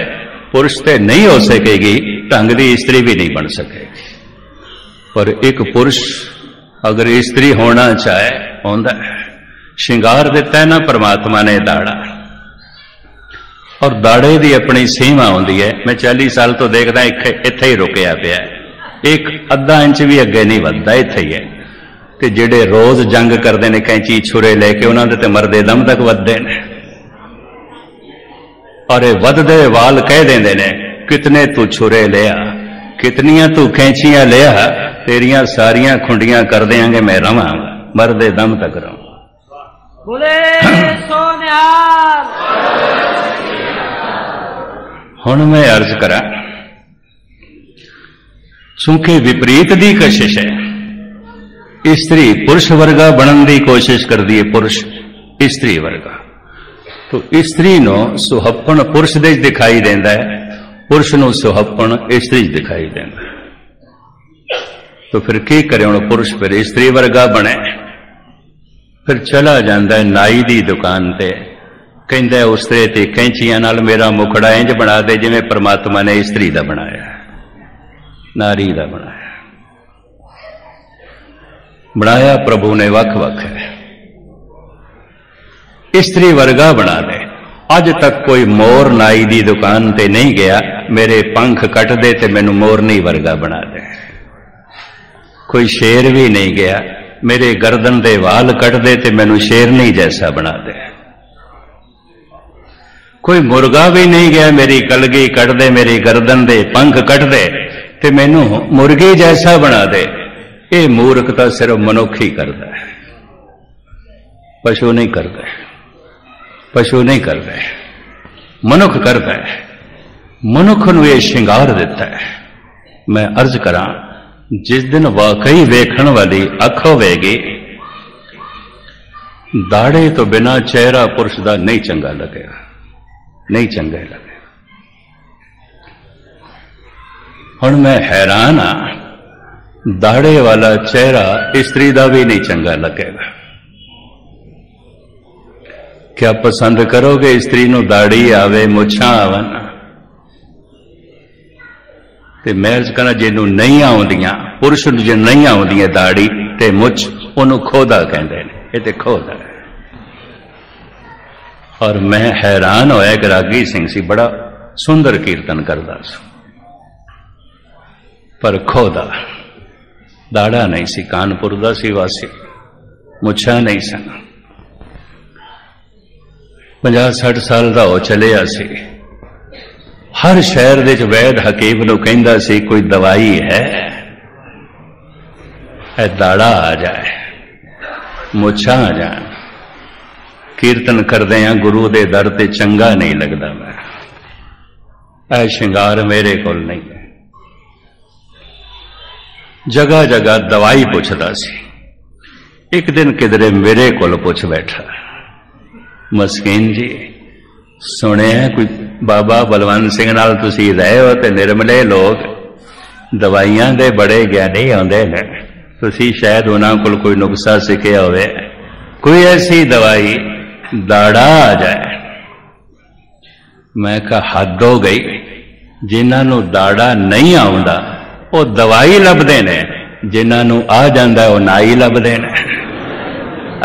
पुरुष ते नहीं हो सकेगी, ढंग की स्त्री भी नहीं बन सकेगी। पर एक पुरुष अगर स्त्री होना चाहे होंदा है। श्रृंगार दिता है ना परमात्मा ने दाड़ा, और दाड़े की अपनी सीमा होंदी है। मैं 40 साल तो देखदा इत्थे ही रुकया पिया, एक अद्धा इंच भी अगे नहीं वधदा, इत्थे ही है। ते जिहड़े रोज जंग करते हैं कैंची छुरे लेके, उन्हां दे ते मरदे दम तक वधदे ने, और वधदे वाल कह देंदे ने कितने तू छुरे लिया, कितनियां तू कैंचियां लिया, तेरियां सारियां खुंडियां कर देंगे, मैं रवांगा मरदे दम तक रहूं। बोले सोनिहाल। हुण मैं अर्ज करा, चूंकि विपरीत दी कशिश है, स्त्री पुरुष वर्गा बनने की कोशिश करती है, पुरुष स्त्री वर्गा। तो स्त्री नो सुहप्पण पुरुष दे दिखाई देता है, पुरुष नो सुहप्पण स्त्री दिखाई देता है। तो फिर की करे, हुण पुरुष फिर स्त्री वर्गा बने, फिर चला जाता है नाई की दुकान ते, कहता है उस ते कैंचियां नाल मेरा मुखड़ा इंज बना दे जिवें परमात्मा ने स्त्री का बनाया, नारी का बनाया प्रभु ने वख वख है, स्त्री वर्गा बना दे। अज तक कोई मोर नाई की दुकान ते नहीं गया, मेरे पंख कट दे ते मैनू मोरनी वर्गा बना दे। कोई शेर भी नहीं गया, मेरे गर्दन दे वाल कट दे ते मैनू शेरनी जैसा बना दे। कोई मुर्गा भी नहीं गया, मेरी कलगी कट दे, मेरी गर्दन दे पंख कट दे ते मैनू मुर्गी जैसा बना दे। ये मूर्खता सिर्फ मनुख ही करता है, पशु नहीं करता है, पशु नहीं करता है, मनुख करता है। मनुख नूं ये श्रृंगार दिता है। मैं अर्ज करा, जिस दिन वाकई वेखण वाली अख होवेगी, दाड़े तो बिना चेहरा पुरुष का नहीं चंगा लगेगा, नहीं चंगा लगेगा। हुण मैं हैरान हाँ, दाड़े वाला चेहरा स्त्री का भी नहीं चंगा लगेगा। क्या पसंद करोगे स्त्री नूं दाड़ी आवे, मुछां आवन? ते मैं अर्ज करा, जिन्हों नहीं आउंदियां, पुरुष नूं जे नहीं आउंदियां दाड़ी ते मुछ, उन्होंने खोदा कहते हैं, ये ते खोदा है। और मैं हैरान होया कि रागी सिंह सी बड़ा सुंदर कीर्तन करता सी, पर खोदा, दाड़ा नहीं सी, कानपुर दा सी वासी, मुछा नहीं सन। 50-60 साल का हो चलिया सी। हर शहर दे वैद हकीम नूं कहंदा सी, कोई दवाई है, दाड़ा आ जाए, मुछा आ जाए। कीर्तन करदे हैं गुरु दे दर ते चंगा नहीं लगता, मैं ऐ श्रृंगार मेरे कोल नहीं। जगह जगह दवाई पुछदा सी। एक दिन किधरे मेरे कोल पुछ बैठा, मस्कीन जी सुने कोई बाबा बलवंत सिंह नाल तुसीं रहे हो ते निर्मले लोग दवाइयां दे बड़े ज्ञानी आउंदे ने, तुसीं शायद उन्हां कोल कोई नुस्खा सिखिया होवे, कोई ऐसी दवाई दाड़ा आ जाए। मैं कहा हद हो गई, जिन्हां नूं दाड़ा नहीं आउंदा वो दवाई लभदे ने, जिन्हां नूं आ जांदा वो नाई लभदे ने।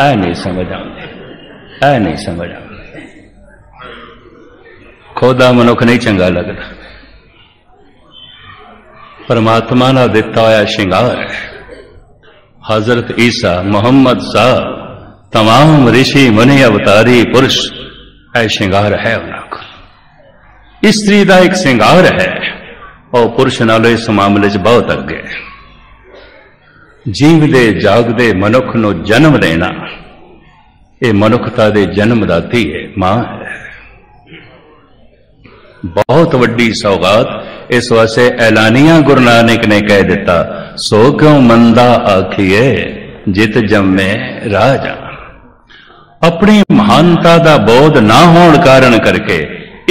आ नहीं समझ आउंदी, आ नहीं समझ आउंदी। खोदा मनुख नहीं चंगा लगता, परमात्मा ना दिता होया श्रृंगार है। हजरत ईसा मुहम्मद साहब तमाम ऋषि मुनि अवतारी पुरुष है श्रृंगार है उन्होंने को। स्त्री का एक श्रृंगार है और पुरुष नालों इस मामले च बहुत अगे। जीवदे जागदे मनुख नूं जन्म देना ये मनुखता दे जन्मदाती है, मां है। बहुत वड्डी सौगात इस वास्ते ऐलानिया गुरु नानक ने कह दिता, सो क्यों मंदा आखिए जित जम्मे राजा। अपनी महानता का बोध ना होने कारण करके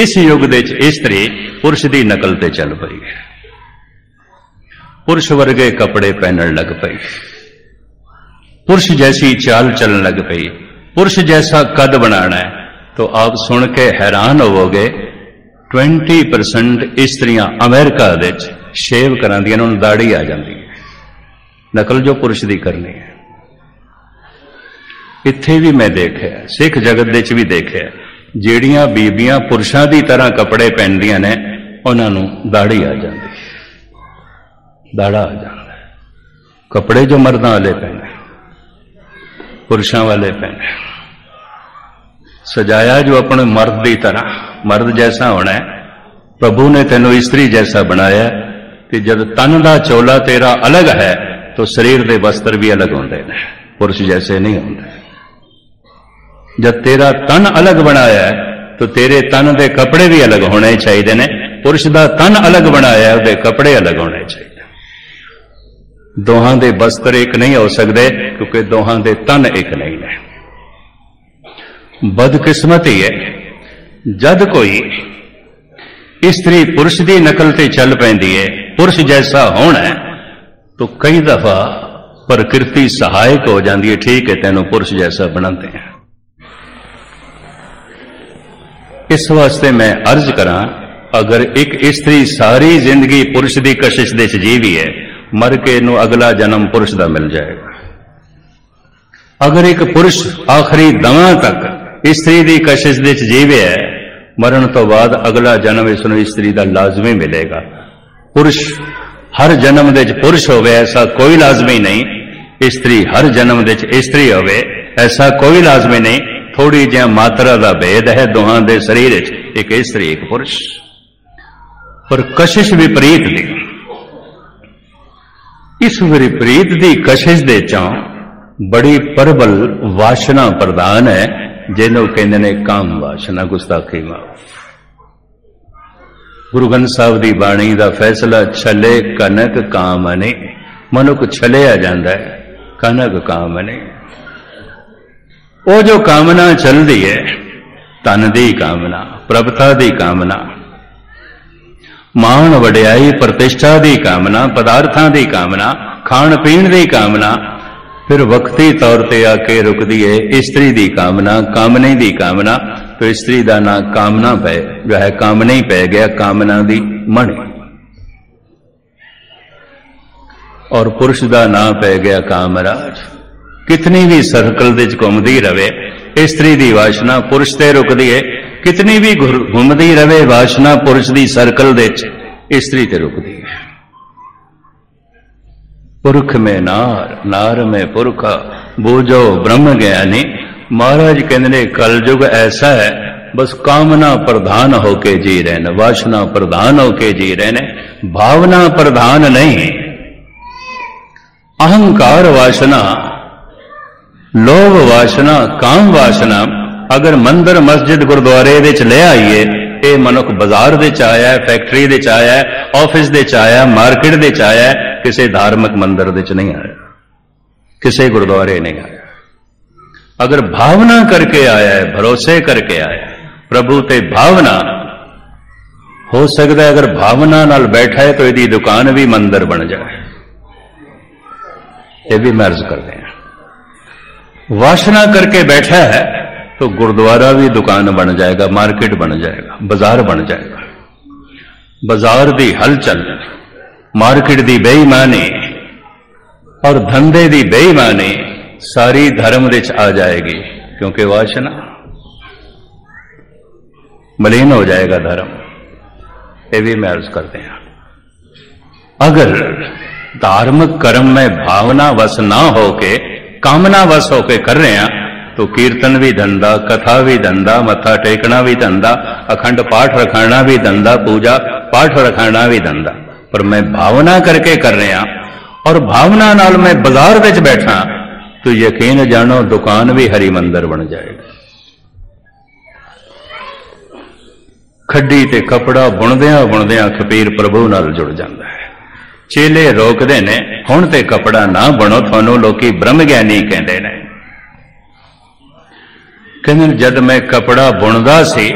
इस युग दे स्त्री पुरुष की नकल ते चल पई, पुरुष वर्गे कपड़े पहनने लग पई, पुरुष जैसी चाल चलन लग पई, पुरुष जैसा कद बनाना है। तो आप सुन के हैरान होवोगे 20% स्त्रियां अमेरिका दे शेव करांदियां, उन्होंने दाढ़ी आ जाती है, नकल जो पुरुष की करनी है। इत्थे भी मैं देखा, सिख जगत दे भी देखा, ਜਿਹੜੀਆਂ बीबियां पुरुषों की तरह कपड़े पहनदियां ने उन्होंने दाढ़ी आ जाती, दाड़ा आ जाता है। कपड़े जो मर्दां वाले पहने पुरुषों वाले पहने, सजाया जो अपने मर्द की तरह, मर्द जैसा होना है। प्रभु ने तेनों स्त्री जैसा बनाया कि जब तन का चोला तेरा अलग है तो शरीर के वस्त्र भी अलग होंगे हैं, पुरुष जैसे नहीं होंगे। जब तेरा तन अलग बनाया है तो तेरे तन के कपड़े भी अलग होने चाहिए ने। पुरुष का तन अलग बनाया है, कपड़े अलग होने चाहिए। दोहां दे वस्त्र एक नहीं हो सकते क्योंकि दोहां दे तन एक नहीं है। बदकिस्मती है जद कोई स्त्री पुरुष की नकल ते चल पैंदी है, पुरुष जैसा होना है, तो कई दफा प्रकृति सहायक हो जाती है। ठीक है, तेनों पुरुष जैसा बनाते हैं। इस वास्ते मैं अर्ज करा, अगर एक स्त्री सारी जिंदगी पुरुष की कशिश दे जीवी है, मर के इनू अगला जन्म पुरुष का मिल जाएगा। अगर एक पुरुष आखिरी दमा तक स्त्री की कशिश दे जीवे है, मरण तो बाद अगला जन्म इसनू स्त्री का लाजमी मिलेगा। पुरुष हर जन्म दे पुरुष होवे ऐसा कोई लाजमी नहीं, स्त्री हर जन्म दे स्त्री होवे ऐसा कोई लाजमी नहीं। थोड़ी जी मात्रा का भेद है दोहां दे शरीर, एक स्त्री एक पुरुष। पर कशिश विपरीत दी, इस विपरीत दी कशिश दे चों बड़ी प्रबल वासना प्रधान है, जिन्हों कहते ने काम वासना, गुस्ताखी माफ। गुरु ग्रंथ साहब की बाणी का फैसला, छले कनक कामने, मनुख छलिया जाता है, कनक कामने। वो जो कामना चलती है, तन की कामना, प्रभुता की कामना, मान वडियाई प्रतिष्ठा की कामना, पदार्थों की कामना, खाण पीण की कामना, फिर वक्ती तौर पर आके रुकती है स्त्री की कामना, कामने की कामना। तो स्त्री का ना कामना पै जो है कामना ही पै गया, कामना की मणि, और पुरुष का ना पै गया कामराज। कितनी भी सर्कल दे घूमती रहे स्त्री की वासना पुरुष ते रुकती है, कितनी भी घूमती रहे वासना पुरुष की सर्कल दे स्त्री ते रुकती है। पुरख में नार, नार में पुरखा, बूझो ब्रह्म ज्ञानी। महाराज कहते कलयुग ऐसा है, बस कामना प्रधान होके जी रहे ने, वासना प्रधान होके जी रहे ने, भावना प्रधान नहीं। अहंकार वासना, लोभ वासना, काम वासना अगर मंदिर मस्जिद गुरुद्वारे विच ले आईए, ये मनुख बाजार दे च आया, फैक्ट्री दे च आया, ऑफिस दे च आया, मार्केट दे च आया, किसी धार्मिक मंदिर दे च नहीं आया, किसी गुरुद्वारे नहीं आया। अगर भावना करके आया है, भरोसे करके आया प्रभु ते भावना, हो सकता है अगर भावना नाल बैठा है तो यदि दुकान भी मंदिर बन जाए। ये भी मैं अर्ज करते हैं। वासना करके बैठा है तो गुरुद्वारा भी दुकान बन जाएगा, मार्केट बन जाएगा, बाजार बन जाएगा। बाजार दी हलचल, मार्केट दी बेईमानी और धंधे दी बेईमानी सारी धर्म विच आ जाएगी, क्योंकि वासना मलिन हो जाएगा धर्म। ये भी मैं अर्ज करते हैं। अगर धार्मिक कर्म में भावना वश ना होके कामना वश होके कर रहे हैं तो कीर्तन भी धंधा, कथा भी धंधा, मत्था टेकना भी धंधा, अखंड पाठ रखाना भी धंधा, पूजा पाठ रखाना भी धंधा। पर मैं भावना करके कर रहे हैं और भावना नाल मैं बाजार विच बैठा तो यकीन जानो दुकान भी हरि मंदिर बन जाएगी। खड्डी ते कपड़ा बुणदियां बुणदियां खपीर प्रभु नाल जुड़ जाता है। चेले रोकते ने, हुण ते कपड़ा ना बनो, थानू लोकी ब्रह्म ज्ञानी कहते ने। कहते जद मैं कपड़ा बुणदा सी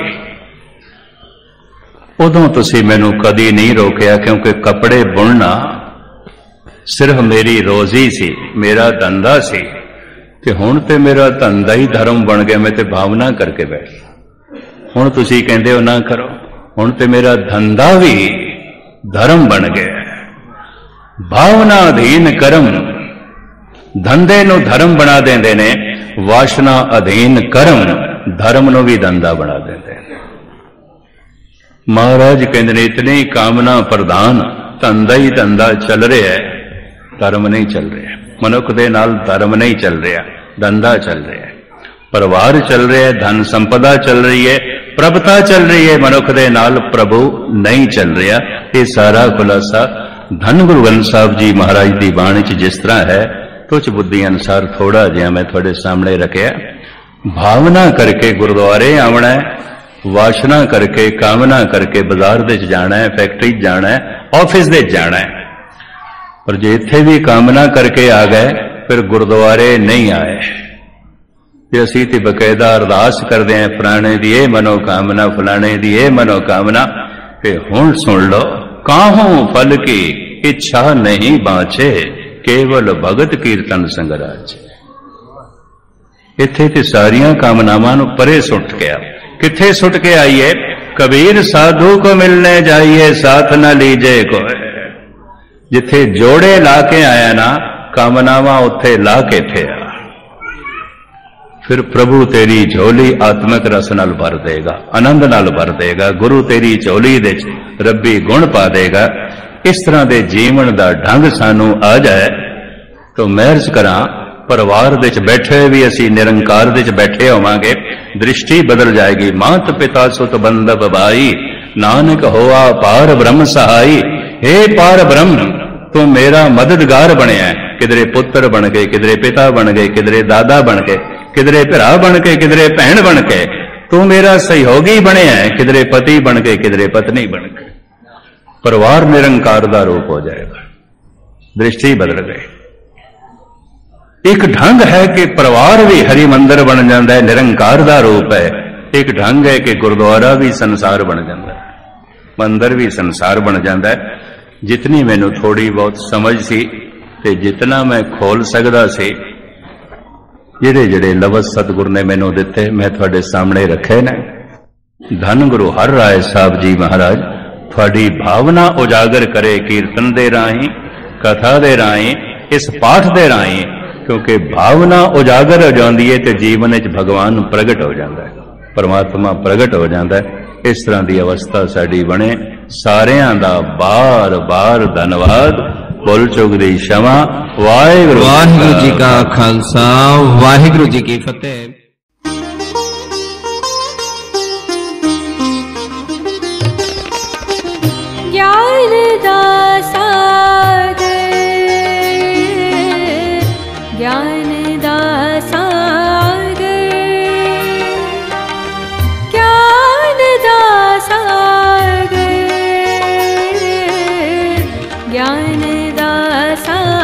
उदों तुसी मैनू कदी नहीं रोकिया, क्योंकि कपड़े बुनना सिर्फ मेरी रोजी सी, मेरा धंधा सी। ते हुण ते मेरा धंधा ही धर्म बन गया, मैं ते भावना करके बैठ। हुण तुसी कहंदे हो ना करो, हुण ते मेरा धंधा भी धर्म बन गया। भावना अधीन कर्म धंधे नू धर्म बना देंदे ने, वासना अधीन कर्म धर्म नू भी धंधा बना देंदे ने। महाराज कहंदे ने इतनी कामना प्रधान धंधा ही धंधा चल रहा है, धर्म नहीं चल रहा। मनुख दे नाल धर्म नहीं चल रहा, धंधा चल रहा है। परिवार चल रहा है, धन संपदा चल रही है, प्रभुता चल रही है, मनुख दे नाल प्रभु नहीं चल रहा। ये सारा खुलासा धन गुरु ग्रंथ साहब जी महाराज की बाणी च जिस तरह है, तुझ बुद्धि अनुसार थोड़ा जिहा मैं थोड़े सामने रखिया। भावना करके गुरुद्वारे आना है, वासना करके कामना करके बाजार दे जाना है, फैक्ट्री जाना है, ऑफिस दे जाना है। पर जे इत्थे भी कामना करके आ गए फिर गुरुद्वारे नहीं आए। असी तो बकायदा अरदास करते हैं, फलाने दी ये मनोकामना, फलाने दी ये मनोकामना। हुण सुन लो, काहू फल की इच्छा नहीं बाँचे, केवल भगत कीर्तन संगराज। इत्थे ते सारियां कामनावां नूं परे सुट गया। किथे सुट के आइए? कबीर साधु को मिलने जाइए, साथ न लीजे कोई। जिथे जोड़े ला के आया ना, कामनावां उत्थे ला के थे। फिर प्रभु तेरी झोली आत्मिक रस नाल भर देगा, आनंद नाल भर देगा। गुरु तेरी झोली दे रब्बी गुण पा देगा। इस तरह दे जीवन दा ढंग सानू आ जाए तो मैं अर्ज करा, परिवार दे बैठे भी असी निरंकार दे बैठे होवांगे, दृष्टि बदल जाएगी। मात पिता सुत बंधव भाई, नानक होआ पार ब्रह्म सहाई। हे पार ब्रह्म, तू मेरा मददगार बनया है। किधरे पुत्र बन गए, किधरे पिता बन गए, किधरे दादा बन गए, किधरे भरा बन के, किधरे भैन बन के। तू मेरा सहयोगी बनया है, किधरे पति बन के, किधरे पत्नी बन के। परिवार निरंकार दा रूप हो जाएगा, दृष्टि बदल गई। एक ढंग है कि परिवार भी हरि मंदिर बन जाता है, निरंकार दा रूप है। एक ढंग है कि गुरुद्वारा भी संसार बन जाता है, मंदिर भी संसार बन जाता है। जितनी मैनू थोड़ी बहुत समझ सी ते जितना मैं खोल सकदा सी, जिहड़े जिहड़े लफ्ज़ सतगुरु ने मैनू दिते मैं तुहाडे सामने रखे ने। धन गुरु हर राय साहब जी महाराज थोड़ी भावना उजागर करे, कीर्तन दे राही, कथा दे राही, इस पाठ दे राही। क्योंकि भावना उजागर हो जाती है तो जीवन में भगवान प्रगट हो जाता है, परमात्मा प्रगट हो जाता है। इस तरह की अवस्था साड़ी बने। सारियां दा बार बार धन्यवाद। बोल चुक दी क्षमा। वाहिगुरु जी का खालसा, वाहिगुरु जी की फतेह। ज्ञान दा सागर, ज्ञान दा सागर, ज्ञान दा सागर, ज्ञान दा सागर।